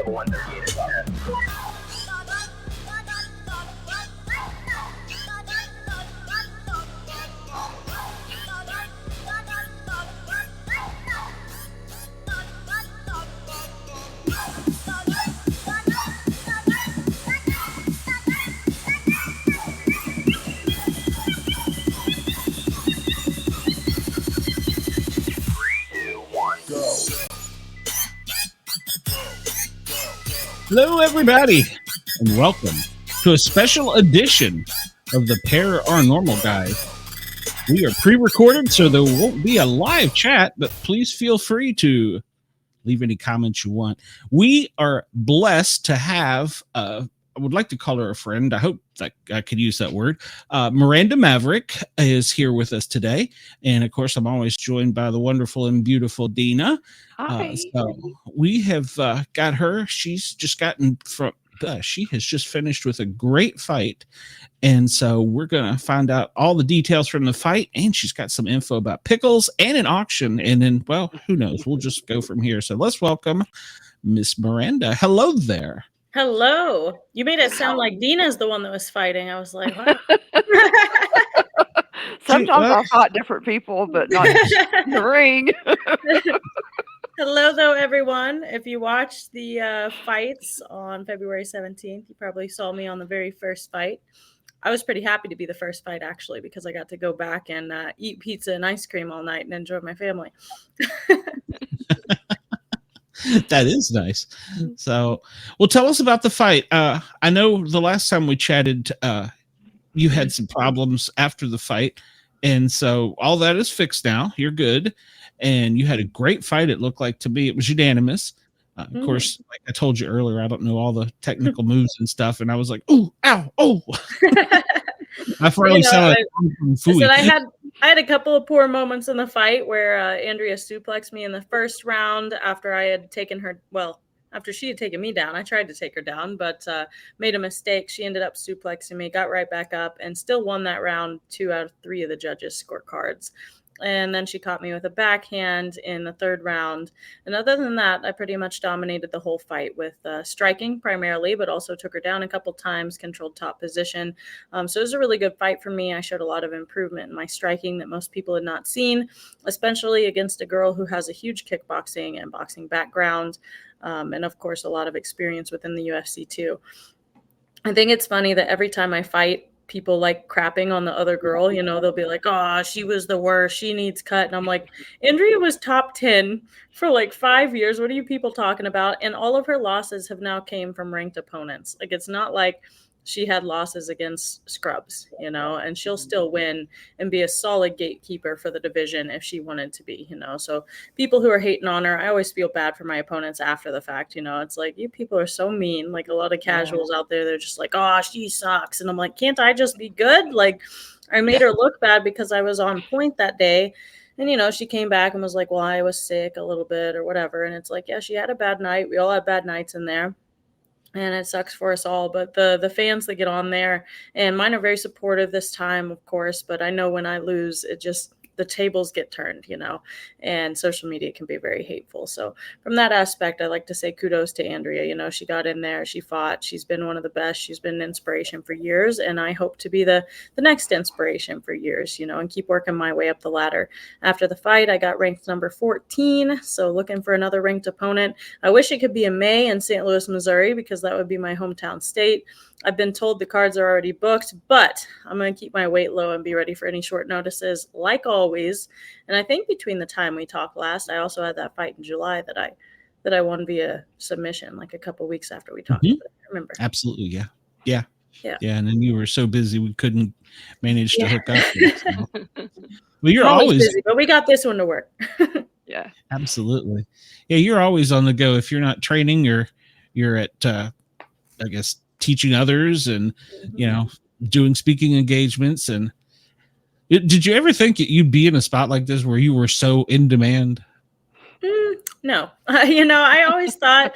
138 o'clock. Hello, everybody, and welcome to a special edition of the Para OR Normal Guyz. We are pre-recorded, so there won't be a live chat, but please feel free to leave any comments you want. We are blessed to have, I would like to call her a friend. I hope that I could use that word. Miranda Maverick is here with us today. And of course, I'm always joined by the wonderful and beautiful Deana. Hi. So we have got her. She's just gotten from, she has just finished with a great fight. And so we're going to find out all the details from the fight. And she's got some info about pickles and an auction. And then, well, who knows? We'll just go from here. So let's welcome Miss Miranda. Hello there. Hello. You made it sound like Deana's the one that was fighting. I was like, what? Sometimes I fight different people, but not in the ring. Hello, though, everyone. If you watched the fights on February 17th, you probably saw me on the very first fight. I was pretty happy to be the first fight, actually, because I got to go back and eat pizza and ice cream all night and enjoy my family. That is nice. So, well, tell us about the fight. I know the last time we chatted, you had some problems after the fight. And so all that is fixed now. You're good. And you had a great fight. It looked like to me, it was unanimous. Of course, like I told you earlier, I don't know all the technical moves and stuff. And I was like, oh, ow, oh. I finally saw it. I had a couple of poor moments in the fight where Andrea suplexed me in the first round after I had taken her. Well, after she had taken me down, I tried to take her down, but made a mistake. She ended up suplexing me, got right back up, and still won that round 2 out of 3 of the judges' scorecards. And then she caught me with a backhand in the third round. And other than that, I pretty much dominated the whole fight with striking primarily, but also took her down a couple times, controlled top position. So it was a really good fight for me. I showed a lot of improvement in my striking that most people had not seen, especially against a girl who has a huge kickboxing and boxing background. And of course, a lot of experience within the UFC too. I think it's funny that every time I fight, people like crapping on the other girl, you know, they'll be like, oh, she was the worst, she needs cut. And I'm like, Andrea was top 10 for like 5 years. What are you people talking about? And all of her losses have now came from ranked opponents. Like, it's not like she had losses against scrubs, you know, and she'll still win and be a solid gatekeeper for the division if she wanted to be, you know. So people who are hating on her, I always feel bad for my opponents after the fact, you know. It's like, you people are so mean. Like, a lot of casuals out there, they're just like, oh, she sucks. And I'm like, can't I just be good? Like, I made her look bad because I was on point that day. And, you know, she came back and was like, well, I was sick a little bit or whatever. And it's like, yeah, she had a bad night. We all had bad nights in there. And it sucks for us all, but the fans that get on there, and mine are very supportive this time, of course, but I know when I lose, it just, the tables get turned, you know, and social media can be very hateful. So from that aspect, I like to say kudos to Andrea. You know, she got in there, she fought, she's been one of the best, she's been an inspiration for years, and I hope to be the next inspiration for years, you know, and keep working my way up the ladder. After the fight, I got ranked number 14, so looking for another ranked opponent. I wish it could be a May in St. Louis, Missouri, because that would be my hometown state. I've been told the cards are already booked, but I'm going to keep my weight low and be ready for any short notices, like always. And I think between the time we talked last, I also had that fight in July that I won via submission, like a couple weeks after we talked. Mm-hmm. I remember. Absolutely, yeah. And then you were so busy we couldn't manage to hook up. So. Well, you're always busy, but we got this one to work. Yeah, absolutely. Yeah, you're always on the go. If you're not training, you're at I guess teaching others and you know, doing speaking engagements. And did you ever think you'd be in a spot like this where you were so in demand? No, I always thought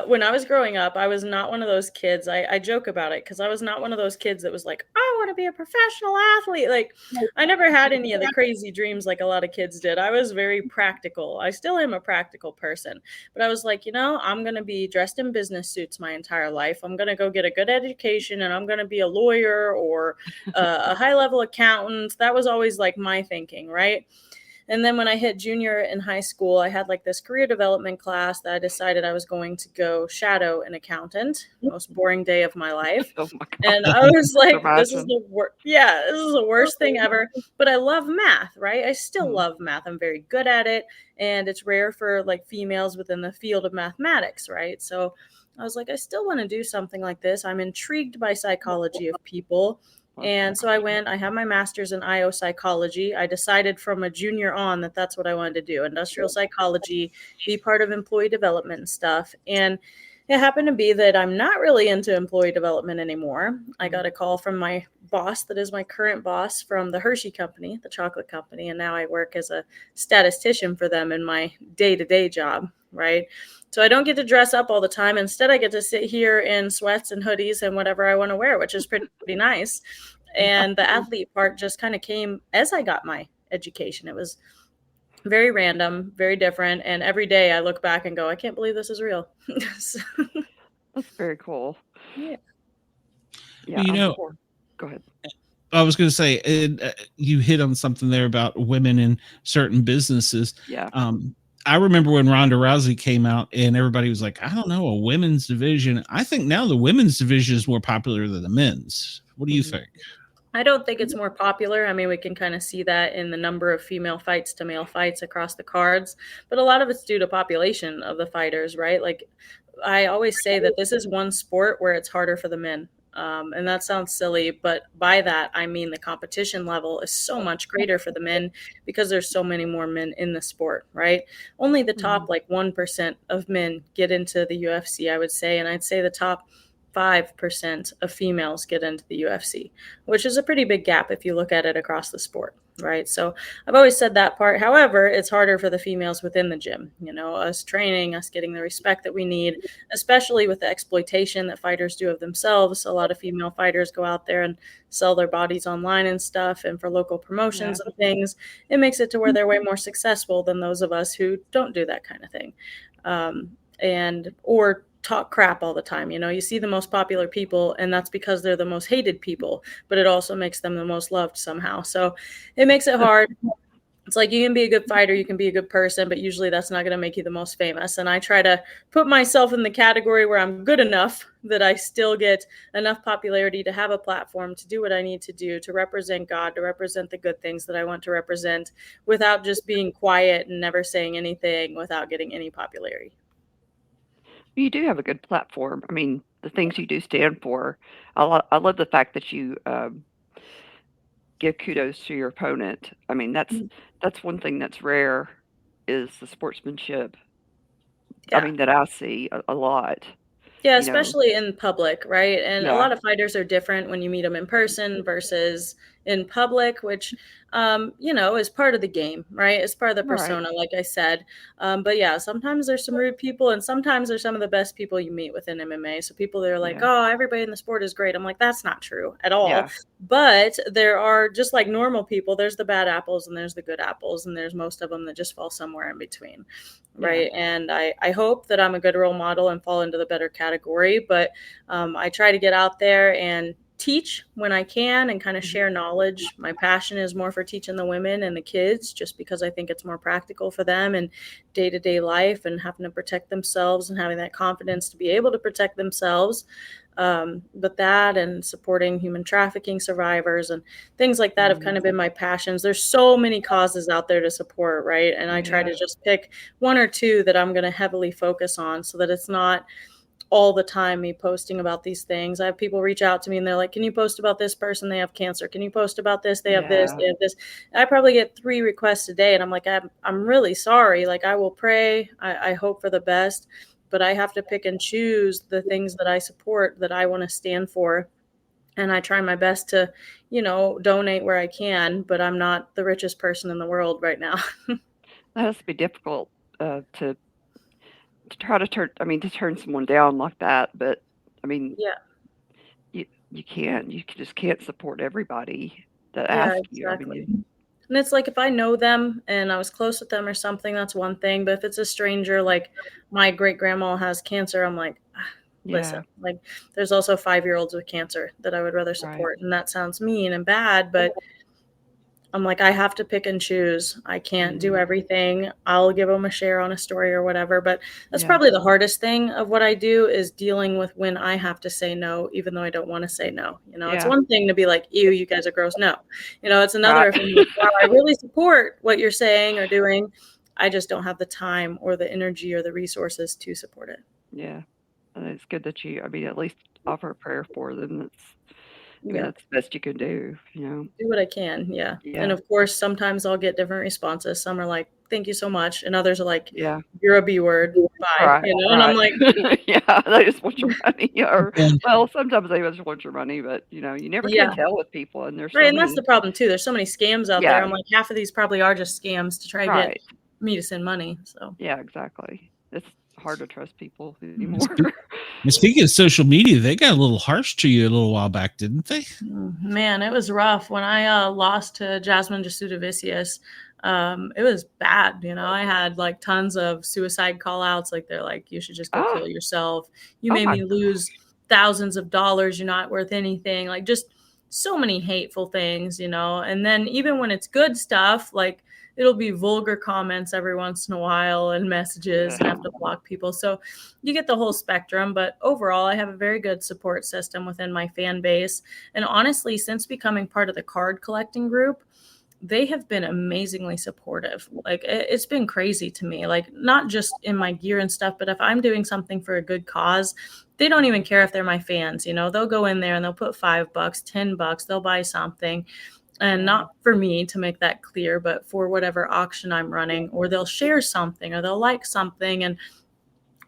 when I was growing up, I was not one of those kids. I joke about it because I was not one of those kids that was like, I want to be a professional athlete. Like, I never had any of the crazy dreams like a lot of kids did. I was very practical. I still am a practical person, but I was like, I'm going to be dressed in business suits my entire life. I'm going to go get a good education and I'm going to be a lawyer or a high level accountant. That was always like my thinking, right? And then when I hit junior in high school, I had like this career development class that I decided I was going to go shadow an accountant. Most boring day of my life. Oh my God. And I was like, this is Imagine. the worst. Yeah, this is the worst thing ever. But I love math, right? I still love math. I'm very good at it. And it's rare for like females within the field of mathematics, right? So I was like, I still want to do something like this. I'm intrigued by psychology of people. And so I have my master's in IO psychology. I decided from a junior on that that's what I wanted to do, industrial psychology, be part of employee development and stuff. And it happened to be that I'm not really into employee development anymore. I got a call from my boss that is my current boss from the Hershey company, the chocolate company. And now I work as a statistician for them in my day-to-day job, right? So I don't get to dress up all the time. Instead, I get to sit here in sweats and hoodies and whatever I want to wear, which is pretty nice. And the athlete part just kind of came as I got my education. It was very random, very different. And every day I look back and go, I can't believe this is real. So, That's very cool. yeah. Yeah. Go ahead. I was going to say, you hit on something there about women in certain businesses. Yeah. I remember when Ronda Rousey came out and everybody was like, I don't know, a women's division. I think now the women's division is more popular than the men's. What do you think? I don't think it's more popular. I mean, we can kind of see that in the number of female fights to male fights across the cards, but a lot of it's due to population of the fighters, right? Like I always say that this is one sport where it's harder for the men. And that sounds silly, but by that, I mean the competition level is so much greater for the men because there's so many more men in the sport, right? Only the top like 1% of men get into the UFC, I would say. And I'd say the top 5% of females get into the UFC, which is a pretty big gap if you look at it across the sport, right? So I've always said that part. However, it's harder for the females within the gym, us training, us getting the respect that we need, especially with the exploitation that fighters do of themselves. A lot of female fighters go out there and sell their bodies online and stuff, and for local promotions and things, it makes it to where they're way more successful than those of us who don't do that kind of thing. Or talk crap all the time. You see the most popular people, and that's because they're the most hated people, but it also makes them the most loved somehow. So it makes it hard. It's like you can be a good fighter, you can be a good person, but usually that's not going to make you the most famous. And I try to put myself in the category where I'm good enough that I still get enough popularity to have a platform to do what I need to do, to represent God, to represent the good things that I want to represent without just being quiet and never saying anything without getting any popularity. You do have a good platform. I mean, the things you do stand for. I love the fact that you give kudos to your opponent. I mean, that's one thing that's rare is the sportsmanship. Yeah. I mean, that I see a lot. Yeah, especially in public, right? And a Yeah. lot of fighters are different when you meet them in person versus in public, which, is part of the game, right? It's part of the persona, like I said. But yeah, sometimes there's some rude people, and sometimes there's some of the best people you meet within MMA. So people that are like, oh, everybody in the sport is great. I'm like, that's not true at all. Yeah. But there are, just like normal people, there's the bad apples and there's the good apples, and there's most of them that just fall somewhere in between. Right. And I hope that I'm a good role model and fall into the better category, but I try to get out there and teach when I can and kind of share knowledge. My passion is more for teaching the women and the kids, just because I think it's more practical for them in day-to-day life and having to protect themselves and having that confidence to be able to protect themselves. But that and supporting human trafficking survivors and things like that have kind of been my passions. There's so many causes out there to support, right? And I try to just pick one or two that I'm going to heavily focus on so that it's not all the time me posting about these things. I have people reach out to me and they're like, can you post about this person? They have cancer. Can you post about this? They have this, they have this. I probably get 3 requests a day. And I'm like, I'm really sorry. Like, I will pray. I hope for the best, but I have to pick and choose the things that I support, that I want to stand for. And I try my best to, donate where I can, but I'm not the richest person in the world right now. That has to be difficult to try to turn someone down like that. But I mean, Yeah. you can't. You just can't support everybody that Yeah, asks you. I exactly. mean, And it's like if I know them and I was close with them or something, that's one thing. But if it's a stranger, like my great grandma has cancer, I'm like, listen, yeah, like there's also 5-year-olds with cancer that I would rather right. support. And that sounds mean and bad, but I'm like, I have to pick and choose. I can't do everything. I'll give them a share on a story or whatever. But that's Yeah, probably the hardest thing of what I do is dealing with when I have to say no, even though I don't want to say no. It's yeah, one thing to be like, ew, you guys are gross. No. It's another right. if I'm like, wow, I really support what you're saying or doing. I just don't have the time or the energy or the resources to support it. Yeah, and it's good that you. I mean, at least offer a prayer for them. Yeah. That's the best you can do. You know. Do what I can. Yeah. And Yeah, of course, sometimes I'll get different responses. Some are like, thank you so much. And others are like, yeah. you're a B word. Bye. Right, And I'm right. like, Yeah, they just want your money, or And well, sometimes they just want your money, but you never can yeah. tell with people, and there's Right. so And that's the many. problem too. There's so many scams out there. Yeah, I'm like, half of these probably are just scams to try to get right. me to send money. So, Yeah, exactly. It's hard to trust people Mhm. anymore. speaking of social media, they got a little harsh to you a little while back, didn't they? Man, it was rough when I lost to Jasmine Jasudavicius. It was bad. I had like tons of suicide call outs. Like they're like, you should just go Oh, kill yourself. You oh made my, me lose thousands of dollars. You're not worth anything. Like just so many hateful things, And then even when it's good stuff, like it'll be vulgar comments every once in a while and messages and I have to block people. So you get the whole spectrum. But overall, I have a very good support system within my fan base. And honestly, since becoming part of the card collecting group, they have been amazingly supportive. Like it's been crazy to me, like not just in my gear and stuff, but if I'm doing something for a good cause, they don't even care if they're my fans. They'll go in there and they'll put $5, $10, they'll buy something. And yeah, not for me to make that clear, but for whatever auction I'm running, or they'll share something or they'll like something. And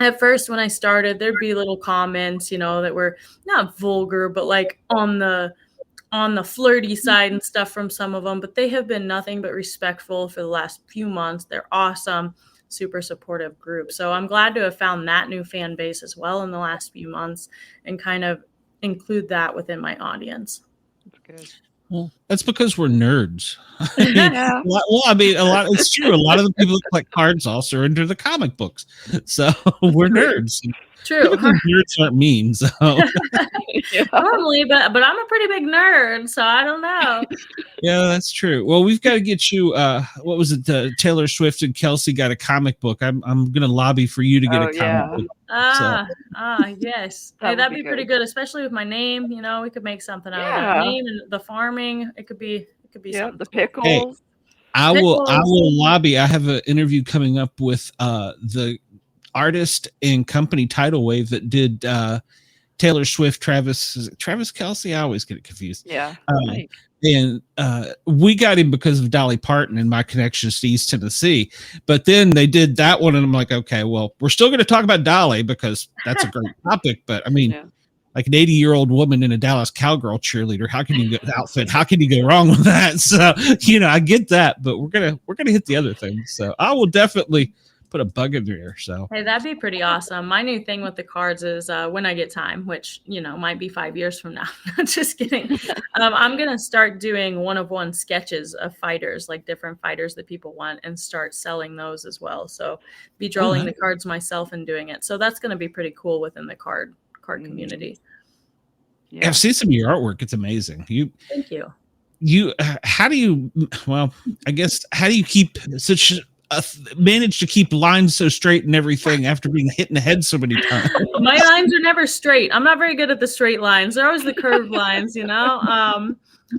at first when I started, there'd be little comments, that were not vulgar, but like on the flirty side and stuff from some of them, but they have been nothing but respectful for the last few months. They're awesome, super supportive group. So I'm glad to have found that new fan base as well in the last few months and kind of include that within my audience. that's good. Well, that's because we're nerds. Yeah, A lot. It's true. A lot of the people that collect cards also are into the comic books, so we're nerds. True. Typically, nerds aren't mean, so yeah, Normally, but I'm a pretty big nerd, so I don't know. yeah, that's true. Well, we've got to get you. What was it? Taylor Swift and Kelsey got a comic book. I'm going to lobby for you to get oh a comic yeah, book. Yes. that Hey, would that'd be be pretty good. good, especially with my name. We could make something out of that Yeah, name and the farming. It could be yeah, something the cool. Hey, pickles. I Pickles. will lobby. I have an interview coming up with the artist and company Tidal Wave that did Taylor Swift, Travis Kelsey. I always get it confused. Yeah, Um, thanks. and we got him because of Dolly Parton and my connections to East Tennessee. But then they did that one, and I'm like, okay, well, we're still going to talk about Dolly because that's a great topic. But I mean, Yeah, like an 80-year-old woman in a Dallas Cowgirl cheerleader, how can you go outfit? How can you go wrong with that? So I get that, but we're gonna hit the other things. So I will definitely put a bug in there. So Hey, that'd be pretty awesome. My new thing with the cards is when I get time, which, might be 5 years from now. Just kidding. I'm going to start doing one-of-one sketches of fighters, like different fighters that people want, and start selling those as well. So be drawing the cards myself and doing it. So that's going to be pretty cool within the card community. yeah. I've seen some of your artwork. It's amazing. Thank you. How do you, well, I guess, how do you keep such manage to keep lines so straight and everything after being hit in the head so many times? My lines are never straight. I'm not very good at the straight lines. They're always the curved lines,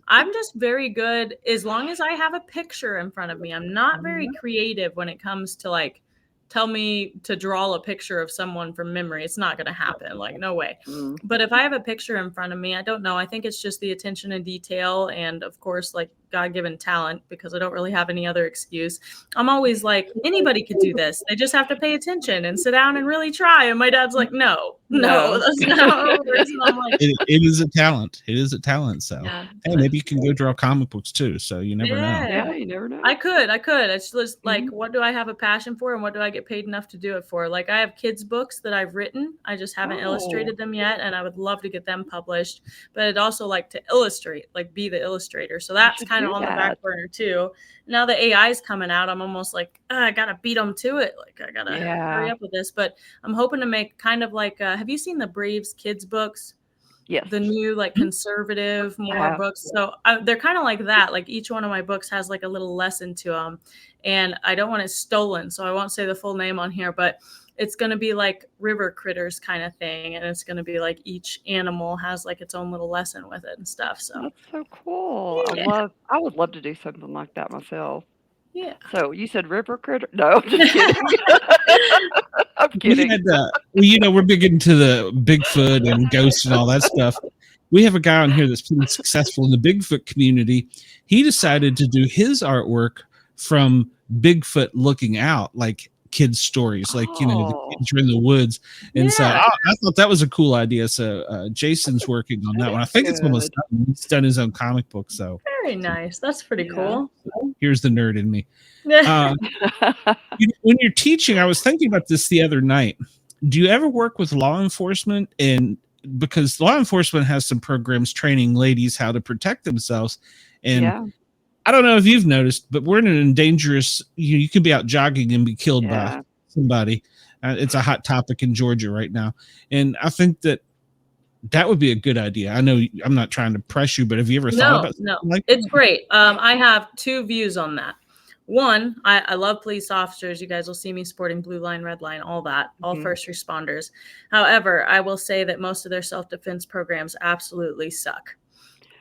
I'm just very good as long as I have a picture in front of me. I'm not very creative when it comes to like tell me to draw a picture of someone from memory. It's not going to happen. Like, no way. But if I have a picture in front of me, I don't know. I think it's just the attention to detail and, of course, like God-given talent because I don't really have any other excuse. I'm always like, anybody could do this. They just have to pay attention and sit down and really try. And my dad's like, no, that's not how it works. And I'm like, it is a talent. It is a talent. So yeah. hey, maybe you can go draw comic books too. So you never know. Yeah, you never know. I could. It's just like, what do I have a passion for and what do I get paid enough to do it for? Like, I have kids' books that I've written. I just haven't illustrated them yet, and I would love to get them published. But I'd also like to illustrate, like be the illustrator. So that's kind of on the back burner too. Now the AI is coming out. I'm almost like, I gotta beat them to it. Like, I gotta hurry up with this. But I'm hoping to make kind of like, have you seen the Braves kids' books? Yes. The new like conservative more books. So they're kind of like that. Like each one of my books has like a little lesson to them, and I don't want it stolen, so I won't say the full name on here, but it's going to be like river critters kind of thing, and it's going to be like each animal has like its own little lesson with it and stuff. So that's so cool. Yeah. I would love to do something like that myself. Yeah. So you said river critter? No, I'm just kidding. I'm kidding. We're big into the Bigfoot and ghosts and all that stuff. We have a guy on here that's pretty successful in the Bigfoot community. He decided to do his artwork from Bigfoot looking out, like kids' stories, like the kids are in the woods. And so I thought that was a cool idea. So Jason's working on that one. I think it's almost done. He's done his own comic book. So very nice. That's pretty cool. Here's the nerd in me. When you're teaching, I was thinking about this the other night. Do you ever work with law enforcement? And because law enforcement has some programs training ladies how to protect themselves. And I don't know if you've noticed, but we're in a dangerous, you could be out jogging and be killed by somebody. It's a hot topic in Georgia right now. And I think that would be a good idea. I know I'm not trying to press you, but have you ever thought about something like that? It's great. I have two views on that. One, I love police officers. You guys will see me sporting blue line, red line, all that, all first responders. However, I will say that most of their self-defense programs absolutely suck.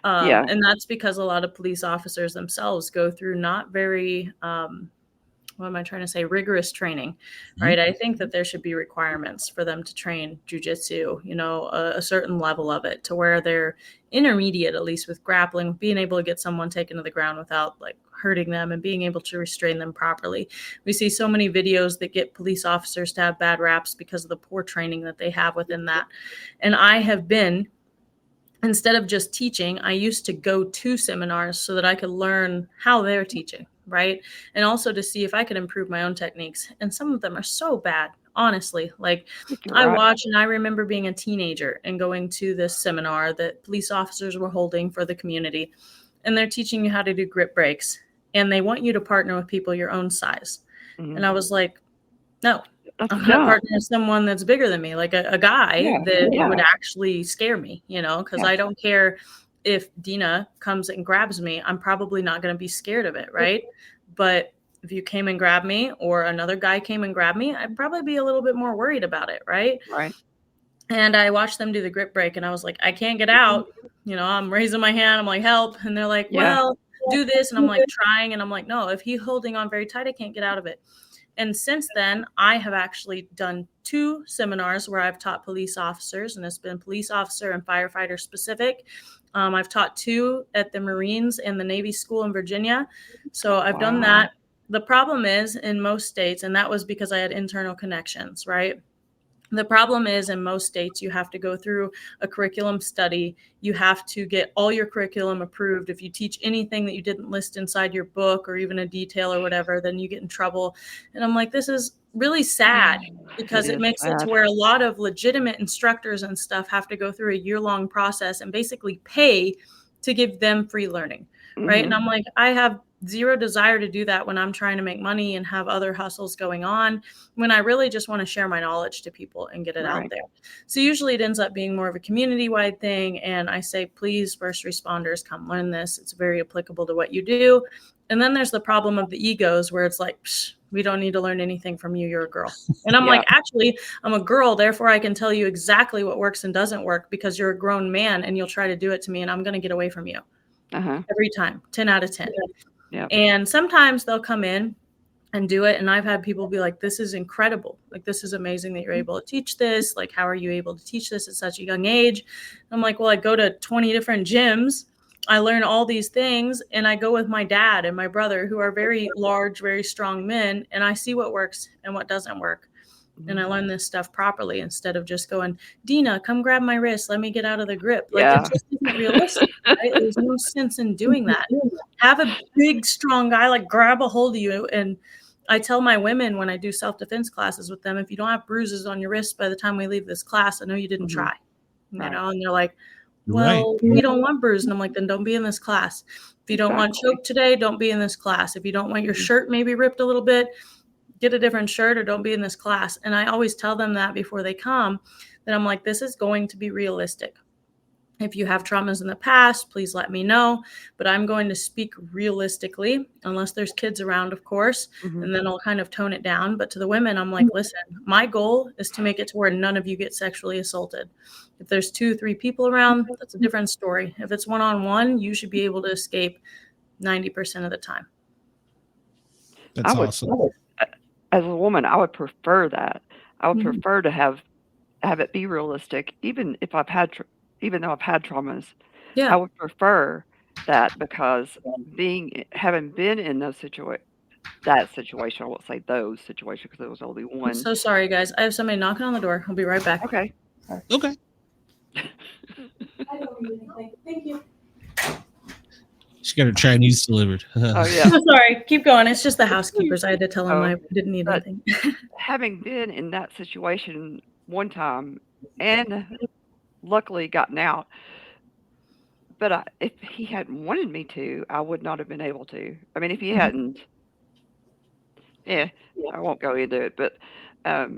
And that's because a lot of police officers themselves go through not very, what am I trying to say, rigorous training, right? I think that there should be requirements for them to train jujitsu, a certain level of it to where they're intermediate, at least with grappling, being able to get someone taken to the ground without like hurting them and being able to restrain them properly. We see so many videos that get police officers to have bad raps because of the poor training that they have within that. And I have been, instead of just teaching, I used to go to seminars so that I could learn how they're teaching, right? And also to see if I could improve my own techniques. And some of them are so bad, honestly. Like I watch, and I remember being a teenager and going to this seminar that police officers were holding for the community. And they're teaching you how to do grip breaks. And they want you to partner with people your own size. And I was like, no. I'm going to partner with someone that's bigger than me, like a guy that would actually scare me, because I don't care if Deana comes and grabs me. I'm probably not going to be scared of it, right? But if you came and grabbed me or another guy came and grabbed me, I'd probably be a little bit more worried about it, right? Right. And I watched them do the grip break, and I was like, I can't get out. I'm raising my hand. I'm like, help. And they're like, well, do this. And I'm like trying. And I'm like, no, if he's holding on very tight, I can't get out of it. And since then, I have actually done 2 seminars where I've taught police officers, and it's been police officer and firefighter specific. I've taught 2 at the Marines and the Navy School in Virginia. So I've done that. The problem is in most states, and that was because I had internal connections, right? The problem is in most states, you have to go through a curriculum study. You have to get all your curriculum approved. If you teach anything that you didn't list inside your book or even a detail or whatever, then you get in trouble. And I'm like, this is really sad because it makes it to where a lot of legitimate instructors and stuff have to go through a year-long process and basically pay to give them free learning, right? And I'm like, I have zero desire to do that when I'm trying to make money and have other hustles going on, when I really just want to share my knowledge to people and get it out there. So usually it ends up being more of a community-wide thing. And I say, please, first responders, come learn this. It's very applicable to what you do. And then there's the problem of the egos where it's like, we don't need to learn anything from you. You're a girl. And I'm like, actually, I'm a girl. Therefore, I can tell you exactly what works and doesn't work because you're a grown man and you'll try to do it to me. And I'm going to get away from you every time, 10 out of 10. And sometimes they'll come in and do it. And I've had people be like, this is incredible. Like, this is amazing that you're able to teach this. Like, how are you able to teach this at such a young age? And I'm like, well, I go to 20 different gyms. I learn all these things, and I go with my dad and my brother, who are very large, very strong men, and I see what works and what doesn't work. And I learn this stuff properly instead of just going, Deana, come grab my wrist. Let me get out of the grip. Like, it just isn't realistic, right? There's no sense in doing that. Have a big, strong guy, like, grab a hold of you. And I tell my women when I do self-defense classes with them, if you don't have bruises on your wrist by the time we leave this class, I know you didn't try, you know? And they're like, well, we don't want bruise. And I'm like, then don't be in this class. If you don't want choke today, don't be in this class. If you don't want your shirt maybe ripped a little bit, get a different shirt or don't be in this class. And I always tell them that before they come, that I'm like, this is going to be realistic. If you have traumas in the past, please let me know. But I'm going to speak realistically, unless there's kids around, of course, and then I'll kind of tone it down. But to the women, I'm like, listen, my goal is to make it to where none of you get sexually assaulted. If there's 2-3 people around, that's a different story. If it's one-on-one, you should be able to escape 90% of the time. That's awesome. As a woman, I would prefer that. I would prefer to have it be realistic, even if even though I've had traumas. Yeah, I would prefer that, because having been in that situation, I won't say those situations because there was only one. I'm so sorry, guys. I have somebody knocking on the door. I'll be right back. Okay. Okay. I don't need anything. Thank you. She got her Chinese delivered. Oh yeah. Sorry, keep going. It's just the housekeepers. I had to tell them I didn't need anything. Having been in that situation one time and luckily gotten out, but if he hadn't wanted me to, I would not have been able to. I mean, if he hadn't, I won't go into it, but I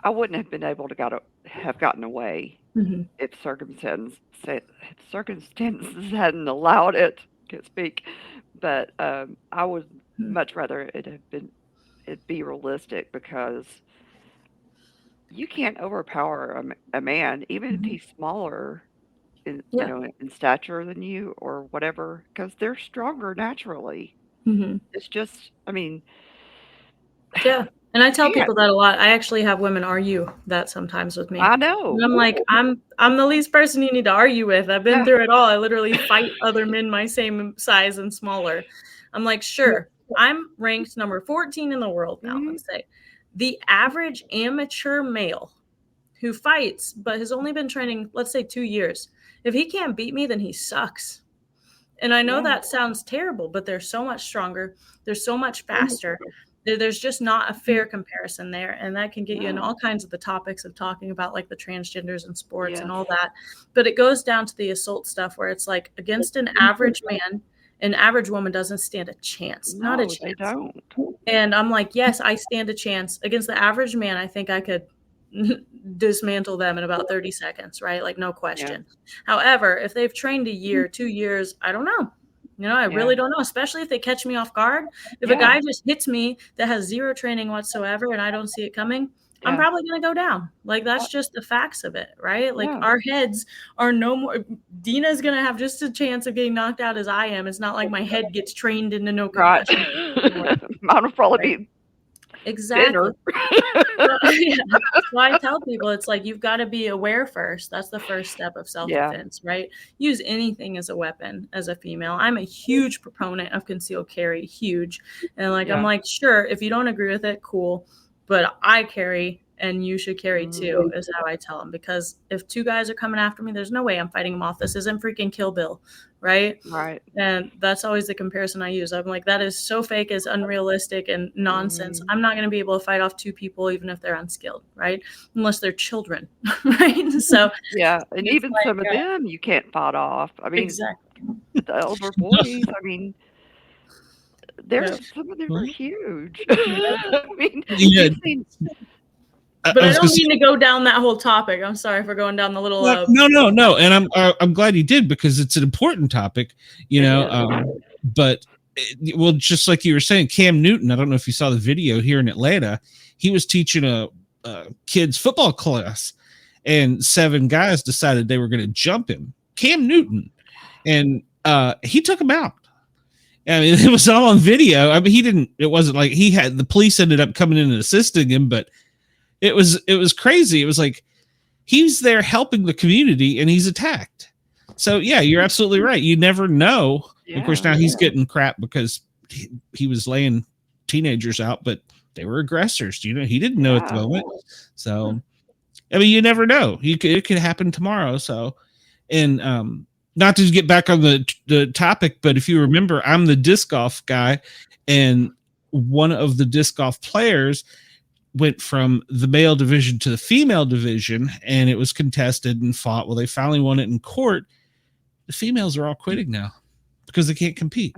wouldn't have been able to have gotten away if circumstances hadn't allowed it. Can't speak, but I would much rather it be realistic, because you can't overpower a man, even if he's smaller in stature than you or whatever, because they're stronger naturally. It's just, I mean, yeah. And I tell people that a lot. I actually have women argue that sometimes with me. I know. And I'm like, I'm the least person you need to argue with. I've been through it all. I literally fight other men my same size and smaller. I'm like, sure, I'm ranked number 14 in the world now, let's say. The average amateur male who fights but has only been training, let's say, 2 years, if he can't beat me, then he sucks. And I know that sounds terrible, but they're so much stronger. They're so much faster. There's just not a fair comparison there. And that can get you in all kinds of the topics of talking about, like, the transgenders in sports and all that. But it goes down to the assault stuff, where it's like, against an average man, an average woman doesn't stand a chance. Not a chance. They don't. And I'm like, yes, I stand a chance. Against the average man, I think I could dismantle them in about 30 seconds, right? Like, no question. However, if they've trained a year, 2 years, I don't know. I really don't know, especially if they catch me off guard. If a guy just hits me that has zero training whatsoever and I don't see it coming, I'm probably going to go down. Like, that's just the facts of it, right? Like, our heads are no more. Deana's going to have just a chance of getting knocked out as I am. It's not like my head gets trained into no concussion. Mine will probably be exactly. That's why I tell people, it's like, you've got to be aware first. That's the first step of self-defense, right? Use anything as a weapon as a female. I'm a huge proponent of concealed carry, huge. And I'm like, sure, if you don't agree with it, cool. But I carry, and you should carry too, is how I tell them. Because if 2 guys are coming after me, there's no way I'm fighting them off. This isn't freaking Kill Bill, right? Right. And that's always the comparison I use. I'm like, that is so fake, it's unrealistic and nonsense. I'm not going to be able to fight off 2 people, even if they're unskilled, right? Unless they're children, right? So and even some of them you can't fight off. I mean, the elder boys, I mean, some of them are huge. I mean, but I don't mean to go down that whole topic. I'm sorry for going down the little. No, and I'm glad you did, because it's an important topic, But just like you were saying, Cam Newton. I don't know if you saw the video here in Atlanta. He was teaching a kids football class, and 7 guys decided they were going to jump him. Cam Newton, and he took him out. I mean, it was all on video. I mean, it wasn't like the police ended up coming in and assisting him, but it was crazy. It was like, he's there helping the community and he's attacked. So yeah, you're absolutely right. You never know. Of course, Yeah. now he's getting crap because he was laying teenagers out, but they were aggressors. He didn't know at the Yeah. moment. So I mean, you never know. It could happen tomorrow. So, and not to get back on the topic, but if you remember, I'm the disc golf guy, and one of the disc golf players went from the male division to the female division, and it was contested and fought. Well, they finally won it in court. The females are all quitting now because they can't compete.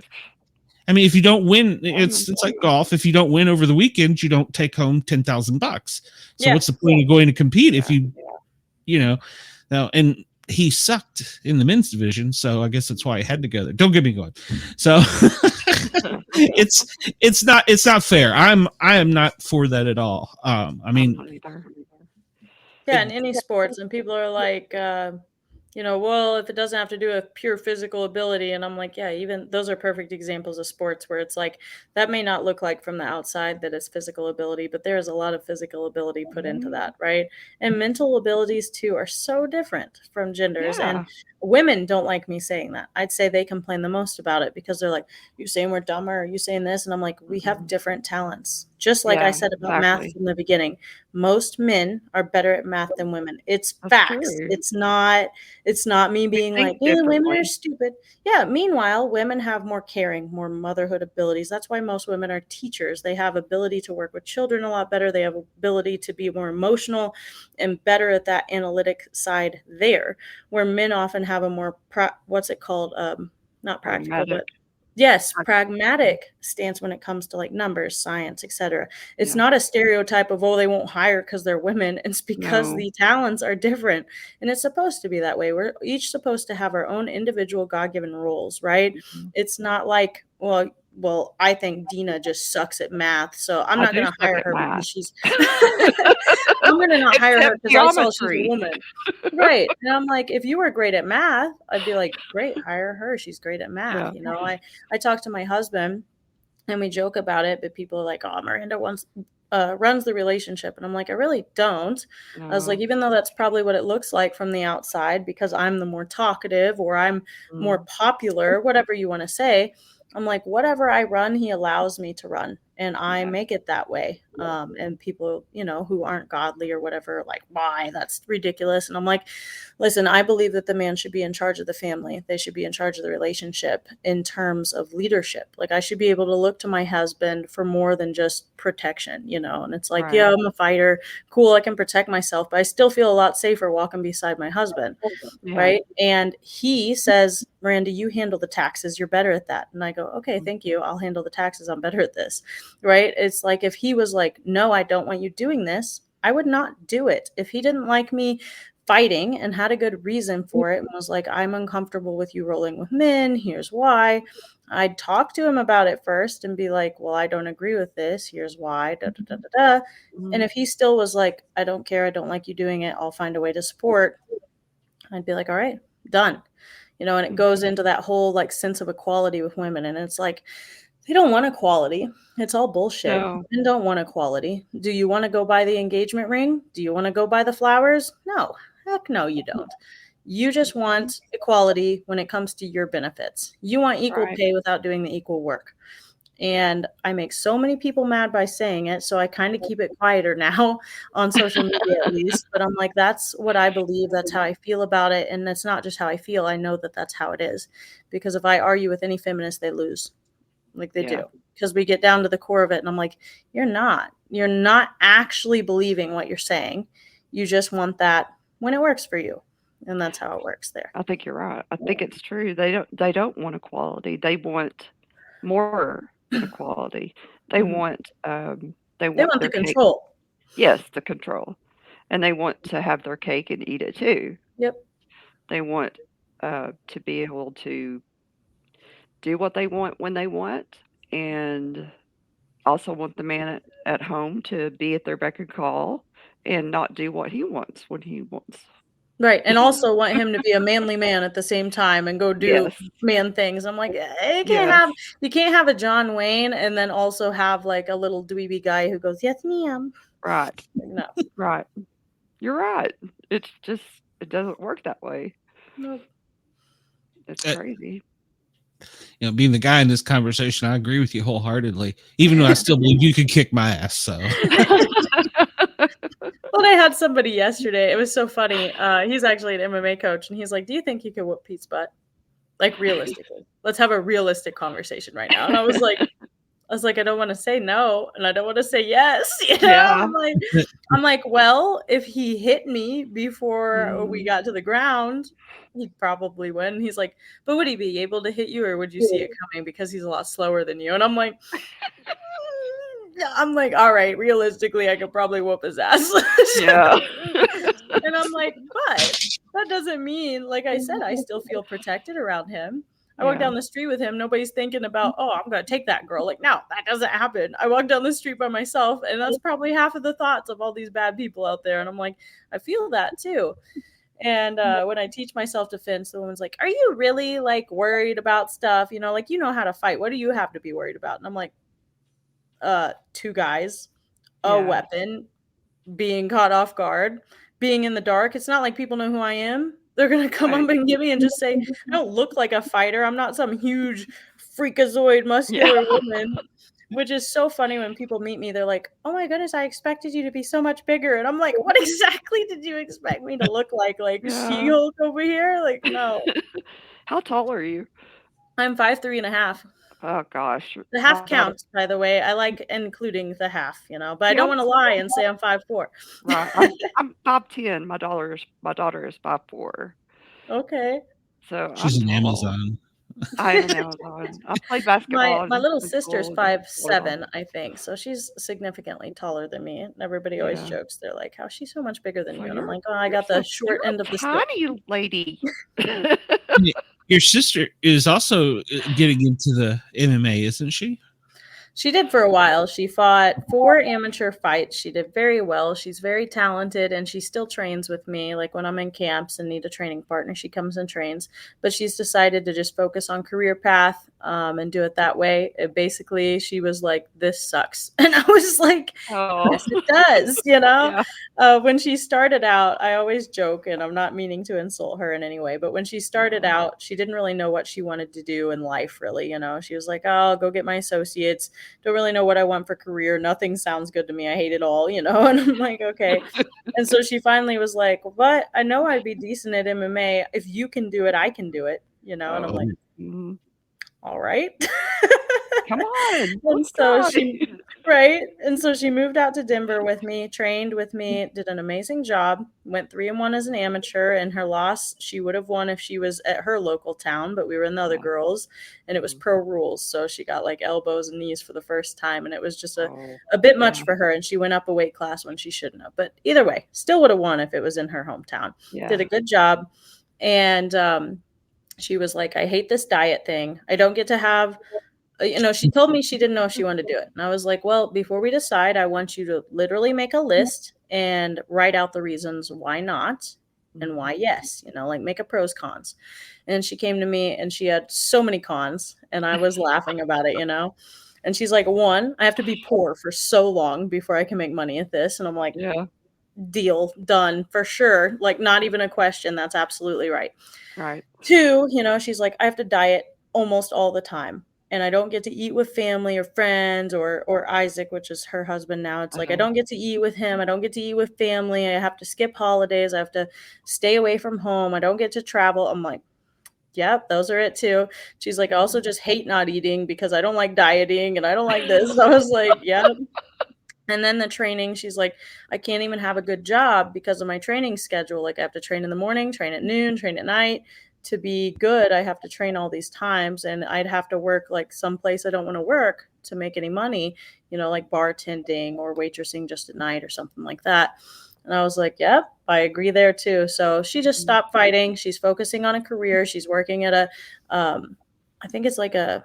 I mean, if you don't win, it's like golf. If you don't win over the weekend, you don't take home $10,000. So what's the point of going to compete if you know, now, and he sucked in the men's division, so I guess that's why he had to go there. Don't get me going. So it's not fair. I am not for that at all. I mean, in any sports, and people are like, well, if it doesn't have to do with pure physical ability. And I'm like, yeah, even those are perfect examples of sports where it's like, that may not look like from the outside that it's physical ability, but there's a lot of physical ability put into that, right? And mental abilities too are so different from genders. Yeah. And women don't like me saying that. I'd say they complain the most about it because they're like, you saying we're dumber? Are you saying this? And I'm like, we have different talents. Just like I said about math in the beginning, most men are better at math than women. It's facts. True. It's not me being like, women are stupid. Yeah. Meanwhile, women have more caring, more motherhood abilities. That's why most women are teachers. They have ability to work with children a lot better. They have ability to be more emotional and better at that analytic side there, where men often have a more, what's it called? Not practical, but yes, pragmatic stance when it comes to like numbers, science, etc. It's not a stereotype of, they won't hire because they're women. It's because the talents are different. And it's supposed to be that way. We're each supposed to have our own individual God-given roles, right? It's not like, well, I think Deana just sucks at math, so I'm not going to hire her because she's I'm going to not hire her because I saw she's a woman. Right. And I'm like, if you were great at math, I'd be like, great, hire her. She's great at math. I talk to my husband and we joke about it, but people are like, Miranda runs the relationship. And I'm like, I really don't. I was like, even though that's probably what it looks like from the outside because I'm the more talkative or I'm more popular, whatever you want to say. I'm like, whatever I run, he allows me to run. And I make it that way. And people, who aren't godly or whatever, like, why? That's ridiculous. And I'm like, listen, I believe that the man should be in charge of the family. They should be in charge of the relationship in terms of leadership. Like, I should be able to look to my husband for more than just protection, And it's like, I'm a fighter. Cool, I can protect myself, but I still feel a lot safer walking beside my husband. Right. And he says, Miranda, you handle the taxes. You're better at that. And I go, okay, thank you. I'll handle the taxes. I'm better at this. Right. It's like, if he was like, no, I don't want you doing this, I would not do it. If he didn't like me fighting and had a good reason for it and was like, I'm uncomfortable with you rolling with men, here's why, I'd talk to him about it first and be like, well, I don't agree with this, here's why, And if he still was like, I don't care, I don't like you doing it, I'll find a way to support, I'd be like, all right, done. And it goes into that whole like sense of equality with women. And it's like, they don't want equality. It's all bullshit. Men don't want equality. Do you want to go buy the engagement ring? Do you want to go buy the flowers? No. Heck no, you don't. You just want equality when it comes to your benefits. You want equal pay without doing the equal work. And I make so many people mad by saying it, so I kind of keep it quieter now on social media at least. But I'm like, that's what I believe. That's how I feel about it. And that's not just how I feel. I know that that's how it is. Because if I argue with any feminist, they lose. Like they do. Because we get down to the core of it. And I'm like, you're not actually believing what you're saying. You just want that when it works for you. And that's how it works there. I think you're right. I think it's true. They don't want equality. They want more than equality. They want the control. Yes, the control. And they want to have their cake and eat it too. Yep. They want to be able to do what they want when they want, and also want the man at home to be at their beck and call and not do what he wants when he wants. Right. And also want him to be a manly man at the same time and go do man things. I'm like, you can't have a John Wayne and then also have like a little dweeby guy who goes, yes, ma'am. Right. No. Right. You're right. It's just, it doesn't work that way. Nope. It's crazy. You know, being the guy in this conversation, I agree with you wholeheartedly, even though I still believe you could kick my ass. So, Well, I had somebody yesterday. It was so funny. He's actually an MMA coach, and he's like, "Do you think you could whoop Pete's butt? Like realistically, let's have a realistic conversation right now." And I was like, I don't want to say no, and I don't want to say yes. You know, Yeah. I'm like, well, if he hit me before we got to the ground, he'd probably win. He's like, but would he be able to hit you, or would you see it coming because he's a lot slower than you? And I'm like, all right, realistically, I could probably whoop his ass. Yeah. And I'm like, but that doesn't mean, like I said, I still feel protected around him. I walk down the street with him. Nobody's thinking about, oh, I'm going to take that girl. Like, no, that doesn't happen. I walk down the street by myself, and that's probably half of the thoughts of all these bad people out there. And I'm like, I feel that too. And when I teach myself defense, the woman's like, are you really like worried about stuff? You know, like, you know how to fight. What do you have to be worried about? And I'm like, 2 guys, a weapon, being caught off guard, being in the dark. It's not like people know who I am. They're going to come up and get me and just say, I don't look like a fighter. I'm not some huge freakazoid muscular woman, which is so funny when people meet me. They're like, oh my goodness, I expected you to be so much bigger. And I'm like, what exactly did you expect me to look like? Like She-Hulk over here? Like, no. How tall are you? I'm 5'3.5". Oh gosh. The half counts, by the way. I like including the half, you know, but I don't want to lie and say I'm 5'4". Right. I'm 5'10". My daughter is 5'4". Okay. So she's I'm an tall. Amazon. I am an Amazon. I played basketball. My little sister's 5'7", I think. So she's significantly taller than me. And everybody always jokes. They're like, how's she so much bigger than you? And I'm like, oh, I got the short end of the stick. Tiny lady. Your sister is also getting into the MMA, isn't she? She did for a while. She fought 4 amateur fights. She did very well. She's very talented, and she still trains with me. Like when I'm in camps and need a training partner, she comes and trains. But she's decided to just focus on career path and do it that way. Basically, she was like, this sucks. And I was like, yes, it does. You know, when she started out, I always joke, and I'm not meaning to insult her in any way, but when she started out, she didn't really know what she wanted to do in life, really. You know, she was like, oh, I'll go get my associates. Don't really know what I want for career. Nothing sounds good to me. I hate it all, you know? And I'm like, okay. And so she finally was like, but I know I'd be decent at MMA. If you can do it, I can do it, you know? And I'm like, all right. Come on. And so she moved out to Denver with me, trained with me, did an amazing job, went 3-1 as an amateur. And her loss, she would have won if she was at her local town, but we were in the other girls, and it was pro rules. So she got like elbows and knees for the first time, and it was just a bit much for her. And she went up a weight class when she shouldn't have. But either way, still would have won if it was in her hometown. Did a good job. And she was like, I hate this diet thing. I don't get to have, you know, she told me she didn't know if she wanted to do it. And I was like, well, before we decide, I want you to literally make a list and write out the reasons why not and why yes, you know, like make a pros cons. And she came to me and she had so many cons, and I was laughing about it, you know. And she's like, 1, I have to be poor for so long before I can make money at this. And I'm like, deal, done, for sure. Like, not even a question. That's absolutely right. 2, you know, she's like, I have to diet almost all the time, and I don't get to eat with family or friends or Isaac, which is her husband now. It's like, I don't get to eat with him. I don't get to eat with family. I have to skip holidays. I have to stay away from home. I don't get to travel. I'm like, yep, those are it too. She's like, I also just hate not eating because I don't like dieting and I don't like this. So I was like, yep. And then the training, she's like, I can't even have a good job because of my training schedule. Like, I have to train in the morning, train at noon, train at night. To be good, I have to train all these times, and I'd have to work like someplace I don't want to work to make any money, you know, like bartending or waitressing just at night or something like that. And I was like, yep, I agree there too. So she just stopped fighting. She's focusing on a career. She's working at I think it's like a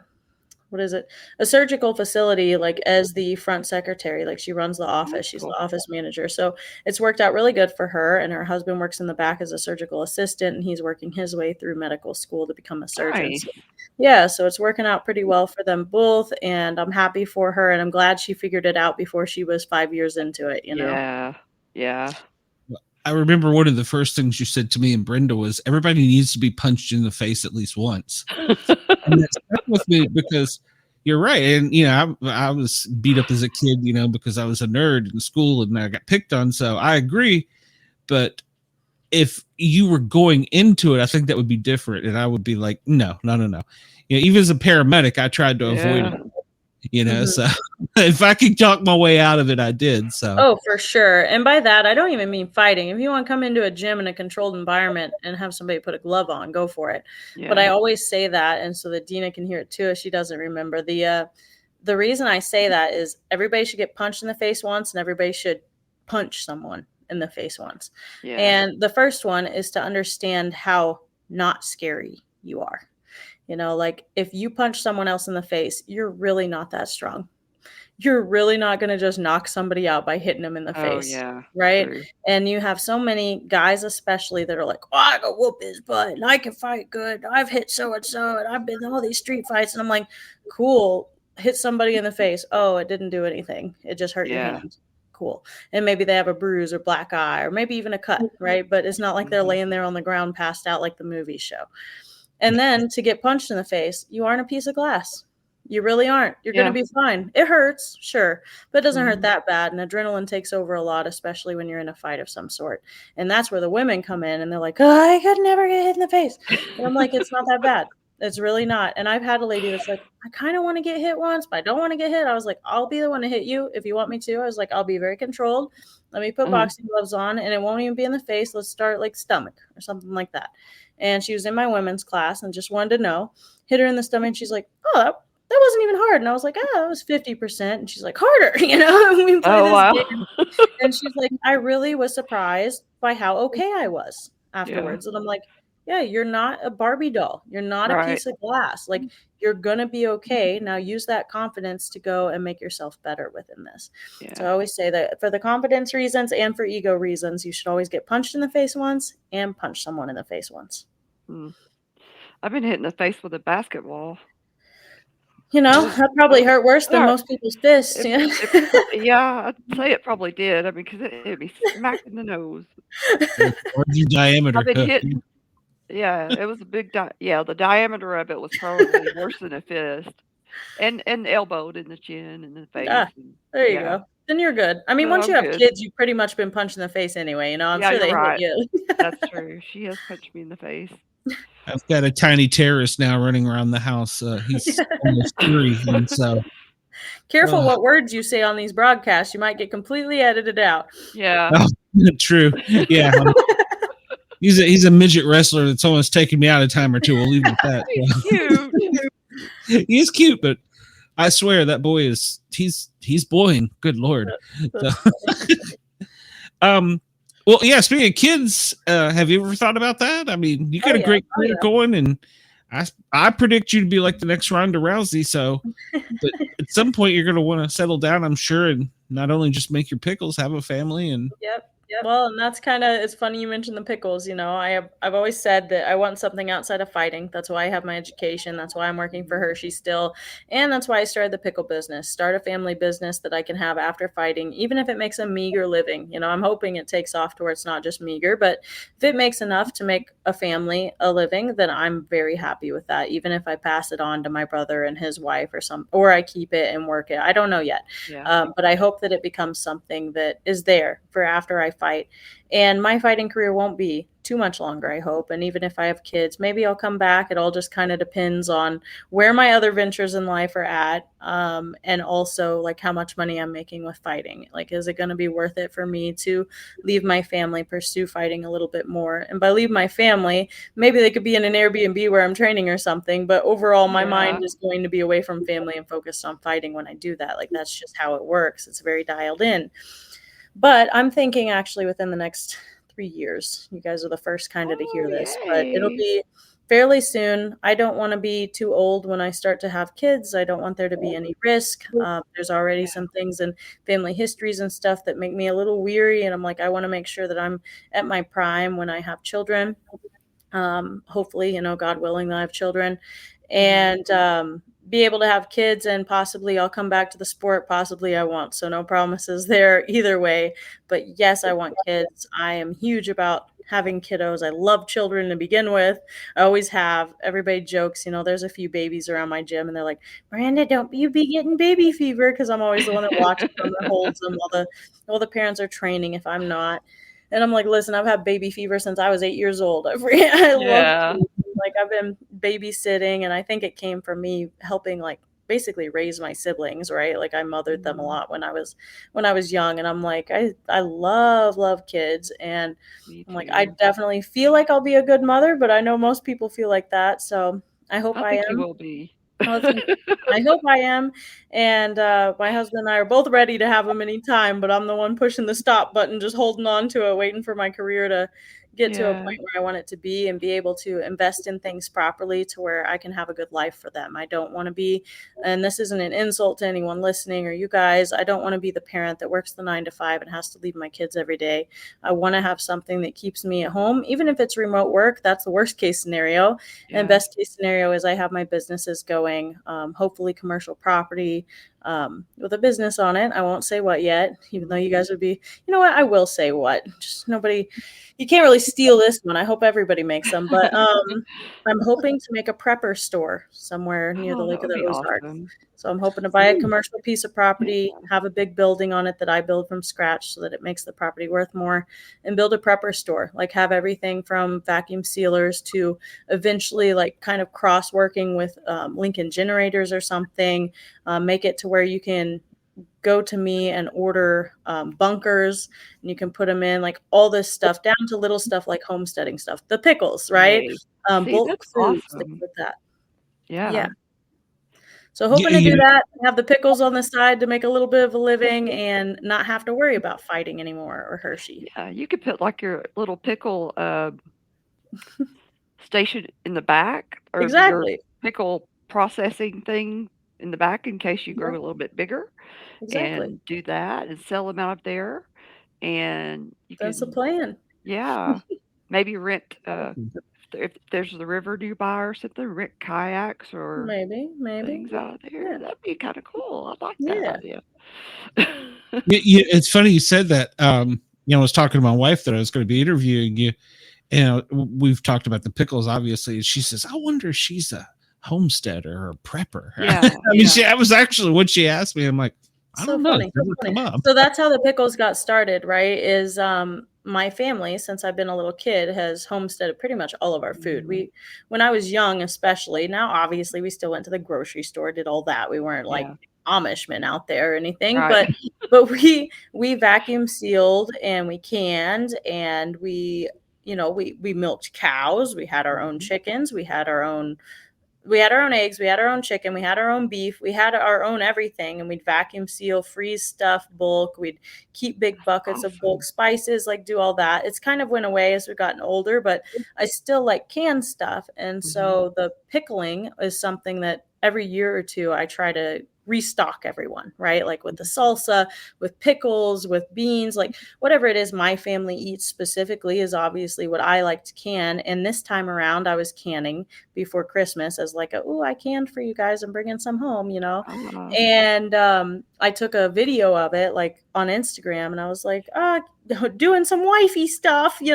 surgical facility, like as the front secretary. Like, she runs the office. She's the office manager. So it's worked out really good for her. And her husband works in the back as a surgical assistant, and he's working his way through medical school to become a surgeon. Nice. So, yeah, so it's working out pretty well for them both, and I'm happy for her, and I'm glad she figured it out before she was 5 years into it, you know? Yeah. I remember one of the first things you said to me and Brenda was everybody needs to be punched in the face at least once. And that stuck with me because you're right. And, I was beat up as a kid, because I was a nerd in school and I got picked on. So I agree. But if you were going into it, I think that would be different. And I would be like, no. Even as a paramedic, I tried to avoid it, so if I could talk my way out of it, I did. So. Oh, for sure. And by that, I don't even mean fighting. If you want to come into a gym in a controlled environment and have somebody put a glove on, go for it. Yeah. But I always say that, and so that Deana can hear it too, if she doesn't remember. The reason I say that is everybody should get punched in the face once, and everybody should punch someone in the face once. Yeah. And the first one is to understand how not scary you are. Like if you punch someone else in the face, you're really not that strong. You're really not going to just knock somebody out by hitting them in the face. Yeah, right. True. And you have so many guys, especially, that are like, oh, I can whoop his butt and I can fight good. I've hit so-and-so and I've been in all these street fights. And I'm like, cool. Hit somebody in the face. Oh, it didn't do anything. It just hurt your hand. Cool. And maybe they have a bruise or black eye or maybe even a cut. Right. But it's not like they're laying there on the ground passed out like the movies show. And then to get punched in the face, you aren't a piece of glass. You really aren't. You're going to be fine. It hurts, sure, but it doesn't hurt that bad. And adrenaline takes over a lot, especially when you're in a fight of some sort. And that's where the women come in and they're like, oh, I could never get hit in the face. And I'm like, it's not that bad. It's really not. And I've had a lady that's like, I kind of want to get hit once, but I don't want to get hit. I was like, I'll be the one to hit you if you want me to. I was like, I'll be very controlled. Let me put boxing gloves on and it won't even be in the face. Let's start like stomach or something like that. And she was in my women's class and just wanted to know, hit her in the stomach. And she's like, oh, that wasn't even hard. And I was like, oh, that was 50%. And she's like, harder, we play this game. And she's like, I really was surprised by how okay I was afterwards. And I'm like, yeah, you're not a Barbie doll. You're not a piece of glass. Like, you're going to be okay. Now use that confidence to go and make yourself better within this. Yeah. So I always say that for the confidence reasons and for ego reasons, you should always get punched in the face once and punch someone in the face once. I've been hit in the face with a basketball. That probably hurt worse than most people's fists. Yeah, I'd say it probably did. I mean, because it hit me smack in the nose. What's your diameter? I've been hit. Yeah, it was a big. The diameter of it was probably worse than a fist, and elbowed in the chin and the face. There you go. Then you're good. I mean, once you have kids, you've pretty much been punched in the face anyway. I'm sure they hit you. That's true. She has punched me in the face. I've got a tiny terrorist now running around the house. He's almost 3, and so careful what words you say on these broadcasts. You might get completely edited out. Yeah, true. Yeah, he's a midget wrestler that's almost taken me out a time or two. We'll leave it at that. He's cute. He's cute, but I swear that boy is he's boying. Good Lord. Well, yeah, speaking of kids, have you ever thought about that? I mean, you got a great career going, and I predict you to be like the next Ronda Rousey. So, but at some point, you're going to want to settle down, I'm sure, and not only just make your pickles, have a family. And Yep. Well, and that's it's funny you mentioned the pickles. I've always said that I want something outside of fighting. That's why I have my education. That's why I'm working for Hershey still. And that's why I started the pickle business, start a family business that I can have after fighting, even if it makes a meager living. I'm hoping it takes off to where it's not just meager, but if it makes enough to make a family a living, then I'm very happy with that. Even if I pass it on to my brother and his wife or I keep it and work it. I don't know yet. Yeah. But I hope that it becomes something that is there for after I fight. And my fighting career won't be too much longer, I hope. And even if I have kids, maybe I'll come back. It all just kind of depends on where my other ventures in life are at. And also like how much money I'm making with fighting. Like, is it going to be worth it for me to leave my family, pursue fighting a little bit more? And by leave my family, maybe they could be in an Airbnb where I'm training or something. But overall, my mind is going to be away from family and focused on fighting when I do that. Like, that's just how it works. It's very dialed in. But I'm thinking actually within the next 3 years. You guys are the first kind of to hear this, but it'll be fairly soon. I don't want to be too old when I start to have kids. I don't want there to be any risk. There's already some things in family histories and stuff that make me a little weary. And I'm like, I want to make sure that I'm at my prime when I have children. Hopefully, God willing, that I have children. and be able to have kids, and possibly I'll come back to the sport, possibly I won't. So no promises there either way. But yes, I want kids. I am huge about having kiddos. I love children to begin with. I always have. Everybody jokes, there's a few babies around my gym and they're like, Miranda, don't you be getting baby fever, because I'm always the one that watches them, that holds them while the parents are training if I'm not. And I'm like, listen, I've had baby fever since I was 8 years old. I love Yeah. like I've been babysitting, and I think it came from me helping like basically raise my siblings, right? Like I mothered them a lot when I was young, and I'm like, I love kids, and Me I'm like, I too. definitely feel like I'll be a good mother, but I know most people feel like that, so I hope I I think you am. will be. Well, thank you. I hope I am. And my husband and I are both ready to have him anytime, but I'm the one pushing the stop button, just holding on to it, waiting for my career to get to a Yeah. point where I want it to be and be able to invest in things properly to where I can have a good life for them. I don't want to be, and this isn't an insult to anyone listening or you guys, I don't want to be the parent that works the 9 to 5 and has to leave my kids every day. I want to have something that keeps me at home, even if it's remote work. That's the worst case scenario. Yeah. And best case scenario is I have my businesses going, hopefully commercial property with a business on it. I won't say what yet, even though you guys would be, you know what? I will say what. Just nobody, you can't really steal this one. I hope everybody makes them. But I'm hoping to make a prepper store somewhere near the Oh, that Lake of would the be Ozarks. awesome. So I'm hoping to buy a Ooh. commercial piece of property, have a big building on it that I build from scratch so that it makes the property worth more, and build a prepper store. Like have everything from vacuum sealers to eventually like kind of cross working with Lincoln generators or something. Make it to where you can go to me and order bunkers, and you can put them in, like all this stuff down to little stuff like homesteading stuff, the pickles, right? Hey. See, Bulk that's foods, things awesome. like that. Yeah. Yeah. So Yeah, hoping to do that, have the pickles on the side to make a little bit of a living and not have to worry about fighting anymore or Hershey. Yeah. You could put like your little pickle station in the back, or your Exactly. pickle processing thing in the back in case you grow Yeah, a little bit bigger, exactly. and do that and sell them out of there. And you That's the can, plan. yeah, maybe rent, if there's the river nearby or something, rent kayaks or Maybe. things out of there. Yeah. That'd be kind of cool. I like that Yeah. idea. it's funny you said that. I was talking to my wife that I was going to be interviewing you, and we've talked about the pickles, obviously. And she says, "I wonder if she's a homesteader or a prepper." Yeah. I mean, Yeah. that was actually what she asked me. I'm like, I So don't know. It's funny. never come up. So that's how the pickles got started, right? Is my family, since I've been a little kid, has homesteaded pretty much all of our food. Mhm. When I was young, especially, now obviously we still went to the grocery store, did all that. We weren't like Yeah. Amishmen out there or anything, Right. but we vacuum sealed and we canned, and we milked cows, we had our own Mhm. chickens, we had our own eggs, we had our own chicken, we had our own beef, we had our own everything, and we'd vacuum seal, freeze stuff, bulk. We'd keep big buckets of bulk Awesome. spices, like do all that. It's kind of went away as we've gotten older, but I still like canned stuff. And Mhm. so the pickling is something that every year or two I try to restock everyone, right? Like with the salsa, with pickles, with beans, like whatever it is my family eats specifically is obviously what I like to can. And this time around, I was canning before Christmas as like I canned for you guys. I'm bringing some home. Ah. And I took a video of it like on Instagram, and I was like, doing some wifey stuff, and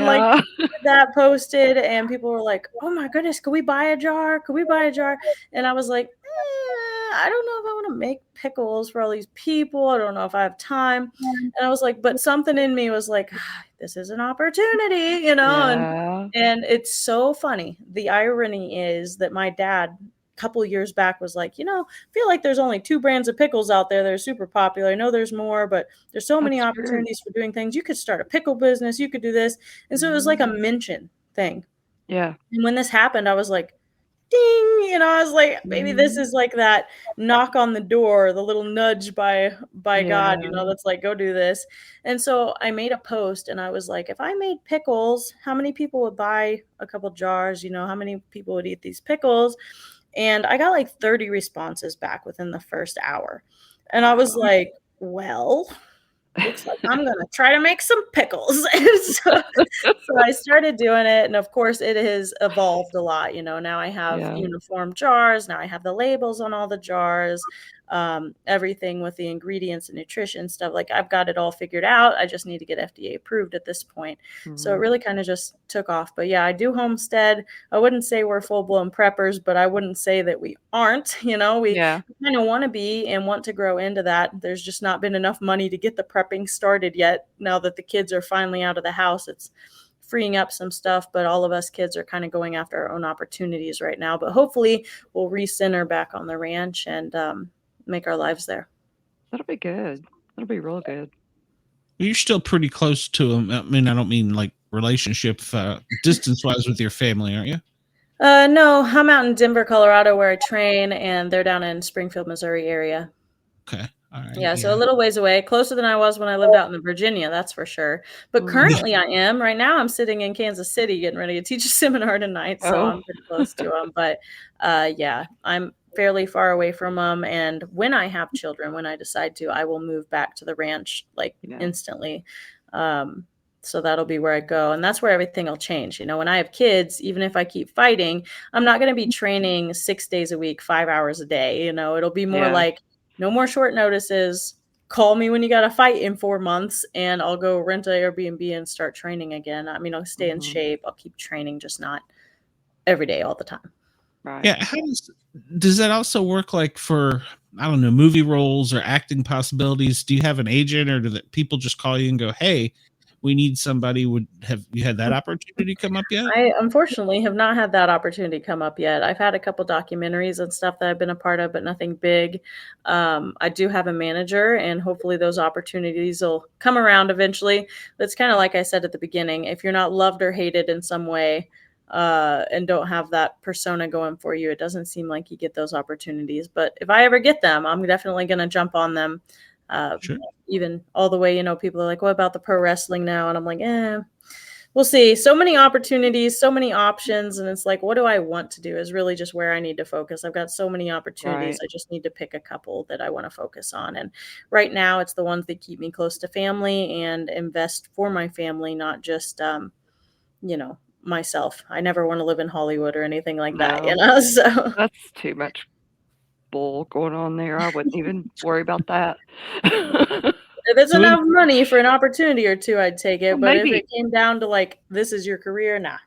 like Yeah. that posted, and people were like, oh my goodness, could we buy a jar? Could we buy a jar? And I was like, I don't know if I want to make pickles for all these people. I don't know if I have time. And I was like, but something in me was like, this is an opportunity. Yeah. And it's so funny. The irony is that my dad, a couple years back, was like, I feel like there's only 2 brands of pickles out there that are super popular. I know there's more, but there's so many That's true. opportunities for doing things. You could start a pickle business. You could do this. And so it was like a Mhm. mention thing. Yeah. And when this happened, I was like, ding, I was like, maybe this Mhm. is like that knock on the door, the little nudge by God, Yeah. that's like, go do this. And so I made a post, and I was like, if I made pickles, how many people would buy a couple jars? How many people would eat these pickles? And I got like 30 responses back within the first hour. And I was Wow. like, well, looks like I'm gonna try to make some pickles. so I started doing it, and of course it has evolved a lot. Now I have uniform jars. Now I have the labels on all the jars, everything with the ingredients and nutrition stuff. Like, I've got it all figured out. I just need to get FDA approved at this point. So it really kind of just took off. But yeah, I do homestead. I wouldn't say we're full-blown preppers, but I wouldn't say that we aren't. We kind of want to be and want to grow into that. There's just not been enough money to get the prepping started yet. Now that the kids are finally out of the house, it's freeing up some stuff, but all of us kids are kind of going after our own opportunities right now. But hopefully we'll recenter back on the ranch and make our lives there. That'll be good. That'll be real good. You're still pretty close to them. I mean, I don't mean like relationship distance wise with your family, aren't you? No, I'm out in Denver, Colorado, where I train, and they're down in Springfield, Missouri area. Okay. All right. Yeah, so a little ways away, closer than I was when I lived out in Virginia, that's for sure. But currently I am. Right now I'm sitting in Kansas City getting ready to teach a seminar tonight, so I'm pretty close to them. But yeah, I'm fairly far away from them. And when I have children, when I decide to, I will move back to the ranch instantly. So that'll be where I go. And that's where everything will change. When I have kids, even if I keep fighting, I'm not going to be training 6 days a week, 5 hours a day. It'll be more like, no more short notices. Call me when you got to fight in 4 months, and I'll go rent an Airbnb and start training again. I mean, I'll stay in shape. I'll keep training, just not every day, all the time. Right. Yeah. How does that also work like for, I don't know, movie roles or acting possibilities? Do you have an agent, or do people just call you and go, hey, we need somebody? Have you had that opportunity come up yet? I unfortunately have not had that opportunity come up yet. I've had a couple documentaries and stuff that I've been a part of, but nothing big. I do have a manager, and hopefully those opportunities will come around eventually. It's kind of like I said at the beginning, if you're not loved or hated in some way, and don't have that persona going for you, it doesn't seem like you get those opportunities. But if I ever get them, I'm definitely going to jump on them. Sure. Even all the way, people are like, what about the pro wrestling now? And I'm like, we'll see. So many opportunities, so many options. And it's like, what do I want to do is really just where I need to focus. I've got so many opportunities. Right. I just need to pick a couple that I want to focus on. And right now it's the ones that keep me close to family and invest for my family, not just, myself. I never want to live in Hollywood or anything like that, so that's too much bull going on there. I wouldn't even worry about that. If it's enough money for an opportunity or two, I'd take it. Well, but maybe, if it came down to like, this is your career, nah.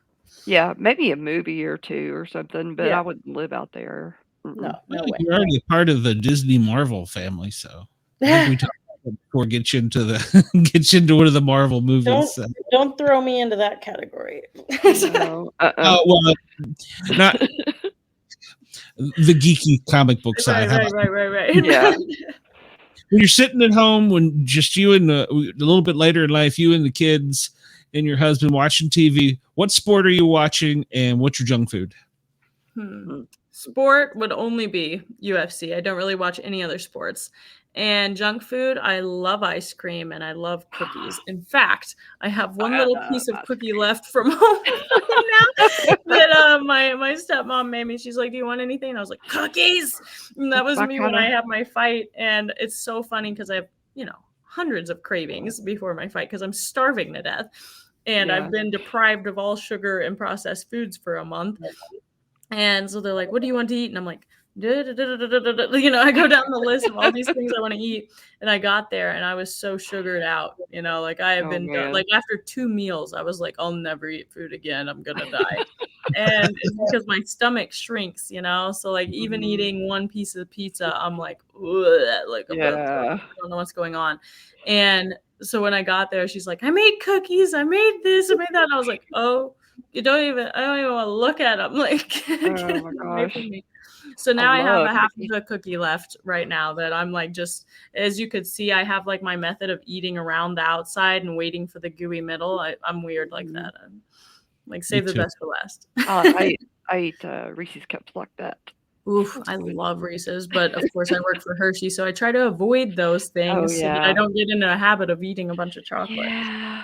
Yeah, maybe a movie or two or something, but I wouldn't live out there. No way. You're already a part of the Disney Marvel family, so I think we talk before get you into one of the Marvel movies. Don't throw me into that category. No. Well, not the geeky comic book side. Right. Yeah. When you're sitting at home, when just you and a little bit later in life, you and the kids and your husband watching TV, what sport are you watching, and what's your junk food? Sport would only be UFC. I don't really watch any other sports. And junk food, I love ice cream and I love cookies. In fact, I have one little piece of cookie left from home now that my stepmom made me. She's like, do you want anything? And I was like, cookies. And that was me when I had my fight. And it's so funny because I have, hundreds of cravings before my fight because I'm starving to death. And I've been deprived of all sugar and processed foods for a month. And so they're like, what do you want to eat? And I'm like, I go down the list of all these things I want to eat, and I got there and I was so sugared out, like I have been done, like after 2 meals I was like, I'll never eat food again, I'm gonna die. And it's because my stomach shrinks, so like even eating one piece of pizza I'm like, I don't know what's going on. And so when I got there, she's like, I made cookies, I made this, I made that, and I was like, oh, I don't even want to look at them, like, oh my gosh. So now I have a half of a cookie left right now that I'm like, just as you could see, I have like my method of eating around the outside and waiting for the gooey middle. I'm weird like that. I'm like, save the best for last. I eat Reese's Cups like that. Oof, I love Reese's, but of course I work for Hershey, so I try to avoid those things so that I don't get into a habit of eating a bunch of chocolate. Yeah.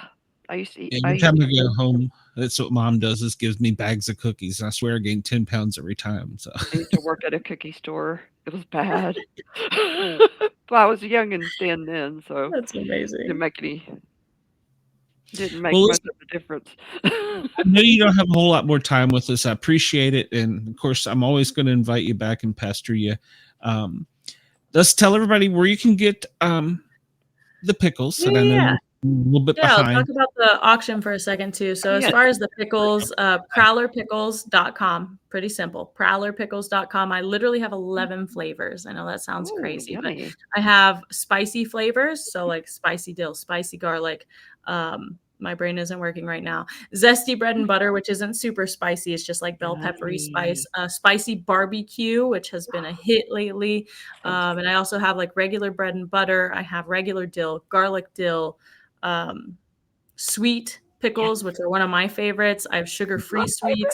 I used to eat. Every time I go home, that's what Mom does, is gives me bags of cookies. And I swear I gain 10 pounds every time. So I used to work at a cookie store It was bad. But I was young and thin then, so That's amazing. didn't make Well, much listen, of a difference. I know you don't have a whole lot more time with us. I appreciate it. And of course, I'm always going to invite you back and pester you. Let's tell everybody where you can get the pickles. And I know you're a little bit Yeah, I'll behind. talk about the auction for a second too. So as Yes. far as the pickles, prowlerpickles.com, pretty simple. Prowlerpickles.com. I literally have 11 flavors. I know that sounds Ooh, crazy, but yummy. I have spicy flavors. So like spicy dill, spicy garlic. My brain isn't working right now. Zesty bread and butter, which isn't super spicy. It's just like bell peppery spice. Spicy barbecue, which has been a hit lately. And I also have like regular bread and butter. I have regular dill, garlic dill, sweet pickles, which are one of my favorites. I have sugar-free sweet.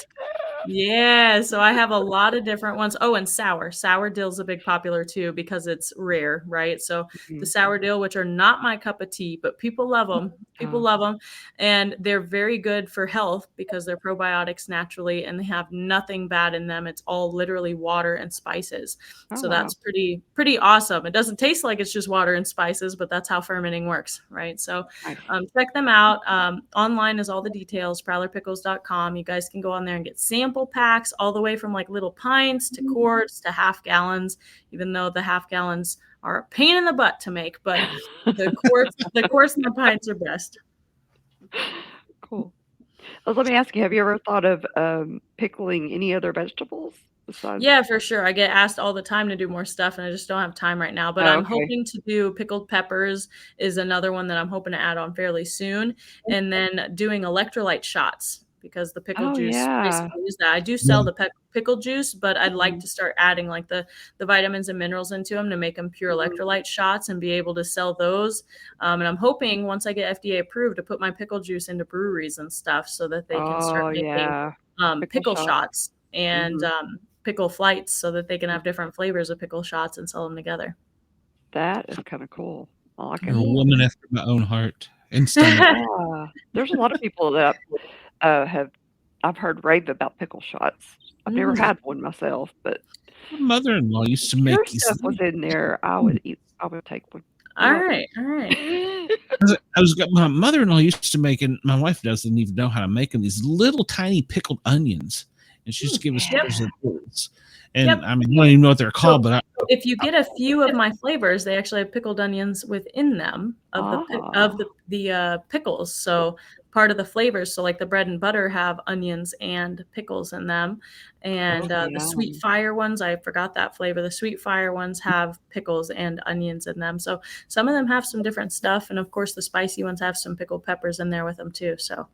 Yeah, so I have a lot of different ones. Oh, and sour. Sour dill's a big popular too because it's rare, right? So the sour dill, which are not my cup of tea, but people love them. People love them. And they're very good for health because they're probiotics naturally and they have nothing bad in them. It's all literally water and spices. So that's pretty awesome. It doesn't taste like it's just water and spices, but that's how fermenting works, right? So check them out. Online is all the details, prowlerpickles.com. You guys can go on there and get sample packs all the way from like little pints to quarts to half gallons, even though the half gallons are a pain in the butt to make, but the quarts and the pints are best. Cool. Well, let me ask you, have you ever thought of pickling any other vegetables besides? Yeah, for sure. I get asked all the time to do more stuff and I just don't have time right now, but I'm hoping to do pickled peppers is another one that I'm hoping to add on fairly soon. And then doing electrolyte shots because the pickle juice basically is that. I do sell the pickle juice, but I'd like to start adding like the vitamins and minerals into them to make them pure electrolyte shots and be able to sell those. And I'm hoping once I get FDA approved to put my pickle juice into breweries and stuff so that they can start making pickle shots and pickle flights so that they can have different flavors of pickle shots and sell them together. That is kind of cool. I like it. You're a woman after my own heart and stomach. There's a lot of people that I've heard rave about pickle shots. I've never had one myself, but my mother-in-law used to make your these. stuff was in there. I would take one. All right. My mother-in-law used to make, and my wife doesn't even know how to make them, these little tiny pickled onions. And she used to give us pictures of those. And I mean, I don't even know what they're called, but if you get a few of my flavors, they actually have pickled onions within them of the pickles. So part of the flavors, so like the bread and butter have onions and pickles in them, and the sweet fire ones, I forgot that flavor. The sweet fire ones have pickles and onions in them. So some of them have some different stuff, and of course the spicy ones have some pickled peppers in there with them too. So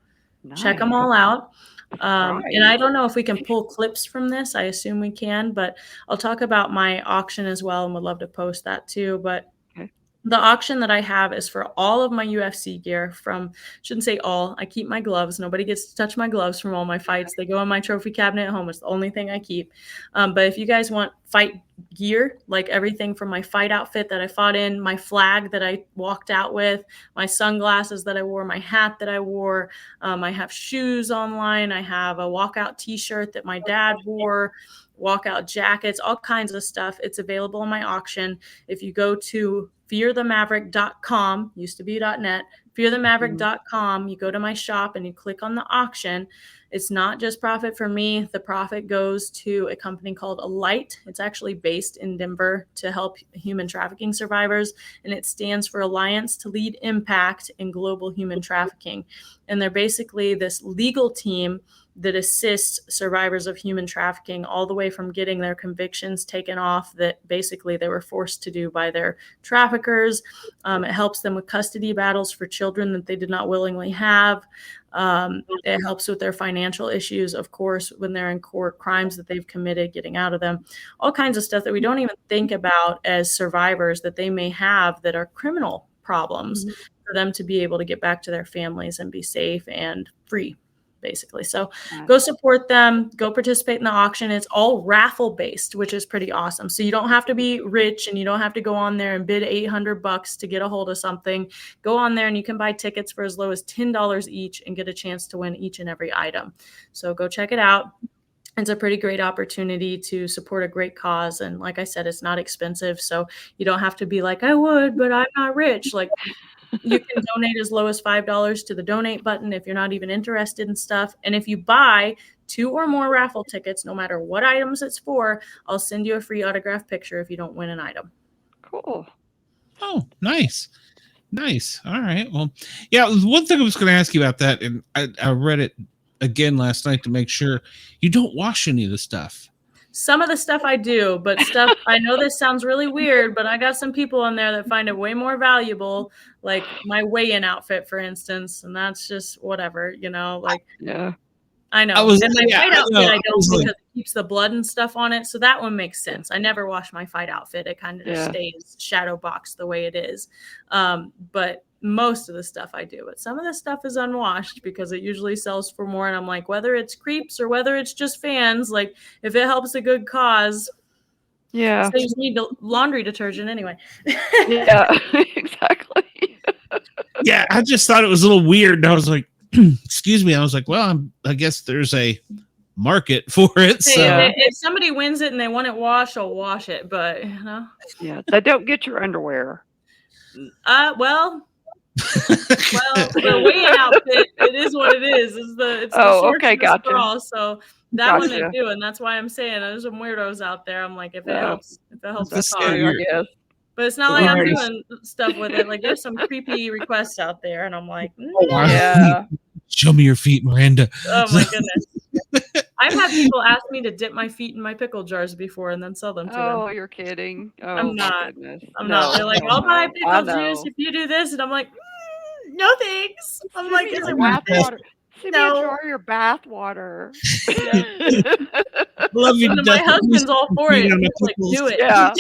check them all out. And I don't know if we can pull clips from this. I assume we can, but I'll talk about my auction as well and would love to post that too. But the auction that I have is for all of my UFC gear shouldn't say all, I keep my gloves. Nobody gets to touch my gloves from all my fights. They go in my trophy cabinet at home. It's the only thing I keep. But if you guys want fight gear, like everything from my fight outfit that I fought in, my flag that I walked out with, my sunglasses that I wore, my hat that I wore, I have shoes online. I have a walkout t-shirt that my dad wore, walkout jackets, all kinds of stuff. It's available in my auction. If you go to fearthemaverick.com, used to be .net, fearthemaverick.com, you go to my shop and you click on the auction. It's not just profit for me. The profit goes to a company called Alight. It's actually based in Denver to help human trafficking survivors, and it stands for Alliance to Lead Impact in Global Human Trafficking. And they're basically this legal team that assists survivors of human trafficking all the way from getting their convictions taken off that basically they were forced to do by their traffickers. It helps them with custody battles for children that they did not willingly have. It helps with their financial issues, of course, when they're in court, crimes that they've committed, getting out of them, all kinds of stuff that we don't even think about as survivors that they may have that are criminal problems for them to be able to get back to their families and be safe and free, basically. So go support them, go participate in the auction. It's all raffle based, which is pretty awesome. So you don't have to be rich and you don't have to go on there and bid $800 to get a hold of something. Go on there and you can buy tickets for as low as $10 each and get a chance to win each and every item. So go check it out. it's a pretty great opportunity to support a great cause. And like I said, it's not expensive. So you don't have to be like, I would, but I'm not rich. Like, you can donate as low as $5 to the donate button if you're not even interested in stuff. And if you buy 2 or more raffle tickets, no matter what items it's for, I'll send you a free autographed picture if you don't win an item. Cool. Oh, nice. Nice. All right. Well, yeah, one thing I was going to ask you about that, and I read it again last night to make sure you don't wash any of the stuff. Some of the stuff I do, but stuff, I know this sounds really weird, but I got some people in there that find it way more valuable, like my weigh-in outfit, for instance, and that's just whatever, you know, like, Yeah. I know. And my fight outfit, I don't, because it keeps the blood and stuff on it, so that one makes sense. I never wash my fight outfit. It kind of just stays shadow boxed the way it is. But most of the stuff I do, but some of the stuff is unwashed because it usually sells for more. And I'm like, whether it's creeps or whether it's just fans, like if it helps a good cause, so you just need laundry detergent anyway. Yeah, exactly. Yeah, I just thought it was a little weird. And I was like, excuse me. I was like, well, I guess there's a market for it. So if somebody wins it and they want it washed, I'll wash it. But you know, they don't get your underwear. Well, the weigh-in outfit, it is what it is. It's the shorts and the straw. So that one they do, and that's why I'm saying there's some weirdos out there. I'm like, if it helps the cause, I guess. But it's not like I'm doing stuff with it. Like there's some creepy requests out there, and I'm like, show me your feet, Miranda. Oh my goodness. I've had people ask me to dip my feet in my pickle jars before and then sell them to them. Oh, you're kidding. Oh, I'm not. Goodness. I'm not. They're like, I'll buy pickle juice if you do this. And I'm like, no thanks. I'm like, is it worth it? Send me a jar of your bath water. Love you. My husband's all for it. He's like, do it. Yeah.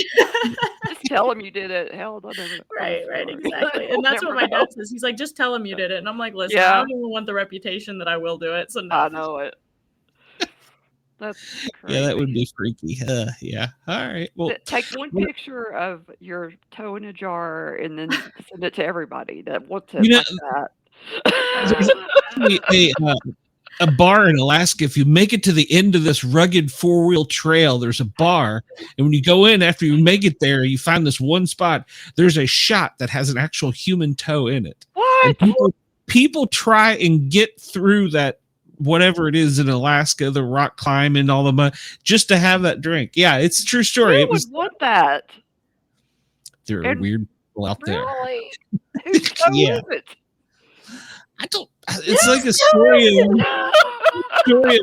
Just tell him you did it. Hell, they'll never know. Right, exactly. And that's what my dad says. He's like, just tell him you did it. And I'm like, listen, I don't even want the reputation that I will do it. So no. I know it. That's crazy. Yeah, that would be freaky. Yeah. All right. Well, take one picture of your toe in a jar and then send it to everybody that wants it like that. A bar in Alaska, if you make it to the end of this rugged 4-wheel trail, there's a bar. And when you go in, after you make it there, you find this one spot. There's a shot that has an actual human toe in it. What? And people try and get through that, whatever it is in Alaska, the rock climb and all the mud, just to have that drink. Yeah, it's a true story. Who would want that? There are weird people out there. Really? Whose toe is it? I don't. It's like a story of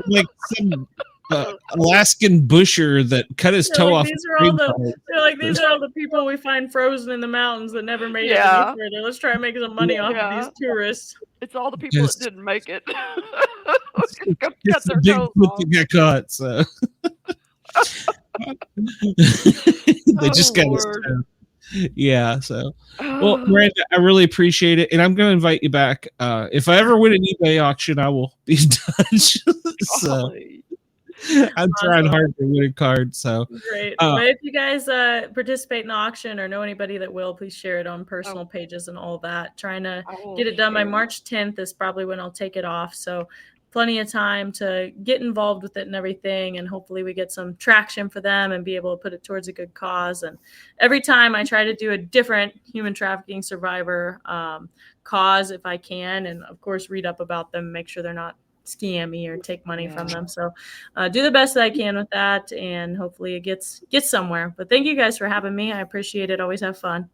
like some Alaskan busher that cut his toe off. These are all the people we find frozen in the mountains that never made it any further. Let's try and make some money off of these tourists. It's all the people that didn't make it. Cut their toes off. Got caught. So they just got his toe. Yeah, so well, Miranda, I really appreciate it, and I'm going to invite you back. If I ever win an eBay auction, I will be in touch. So I'm trying hard to win a card. So great. But if you guys participate in the auction or know anybody that will, please share it on personal pages and all that. Trying to get it done by March 10th is probably when I'll take it off. So plenty of time to get involved with it and everything, and hopefully we get some traction for them and be able to put it towards a good cause. And every time I try to do a different human trafficking survivor cause if I can, and of course read up about them, make sure they're not scammy or take money from them. So do the best that I can with that, and hopefully it gets somewhere. But thank you guys for having me. I appreciate it. Always have fun.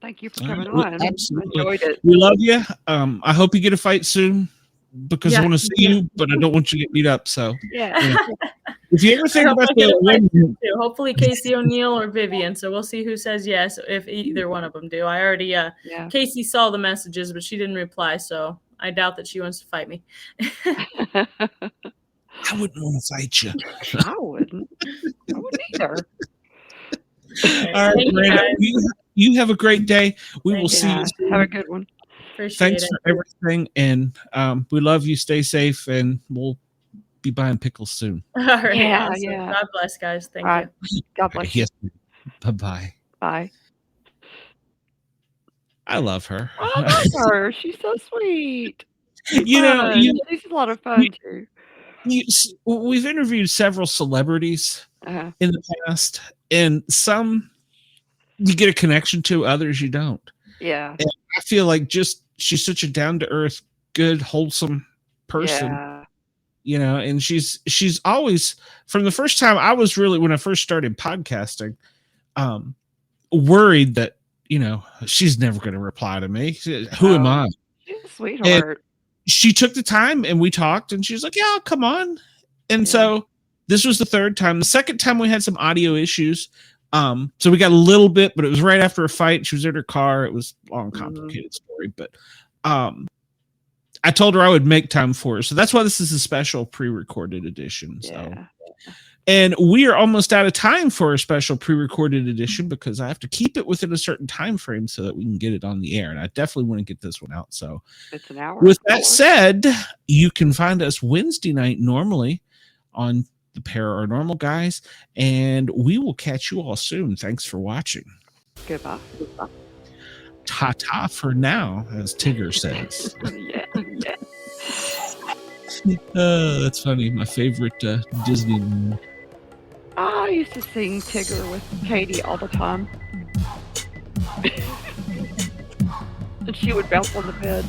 Thank you for coming on. Absolutely. Enjoyed it. We love you. I hope you get a fight soon, because I want to see you, but I don't want you to get beat up. So if you ever think about hopefully Casey O'Neill or Vivian. So we'll see who says yes if either one of them do. I already Casey saw the messages, but she didn't reply, so I doubt that she wants to fight me. I wouldn't want to fight you. I wouldn't either. All right, Miranda, you have a great day. We will see you soon. Have a good one. Appreciate Thanks for everything, and we love you. Stay safe, and we'll be buying pickles soon. All right. Awesome. God bless, guys. Thank you. God bless you. Yes. Bye-bye. Bye. I love her. I love her. She's so sweet. She's She's a lot of fun too. we've interviewed several celebrities Uh-huh. in the past, and some you get a connection to, others you don't. Yeah. And I feel like she's such a down to earth, good, wholesome person. Yeah. You know, and she's always, from the first time I was really, when I first started podcasting, worried that, you know, she's never going to reply to me. Who am I? She's a sweetheart. And she took the time and we talked, and she's like, yeah, I'll come on. And so this was the third time. The second time we had some audio issues. So we got a little bit, but it was right after a fight. She was in her car. It was a long, complicated story, but I told her I would make time for her. So that's why this is a special pre-recorded edition. So, and we are almost out of time for a special pre-recorded edition because I have to keep it within a certain time frame so that we can get it on the air. And I definitely want to get this one out. So it's an hour. With that said, you can find us Wednesday night normally on the Para OR Normal Guyz, and we will catch you all soon. Thanks for watching. Goodbye. Ta-ta for now, as Tigger says. That's funny. My favorite Disney movie. I used to sing Tigger with Katie all the time. And she would bounce on the bed.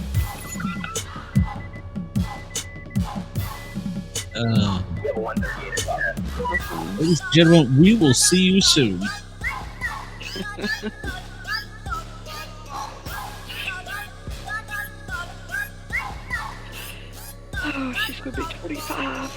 Ladies and gentlemen, we will see you soon. Oh, she's going to be 25.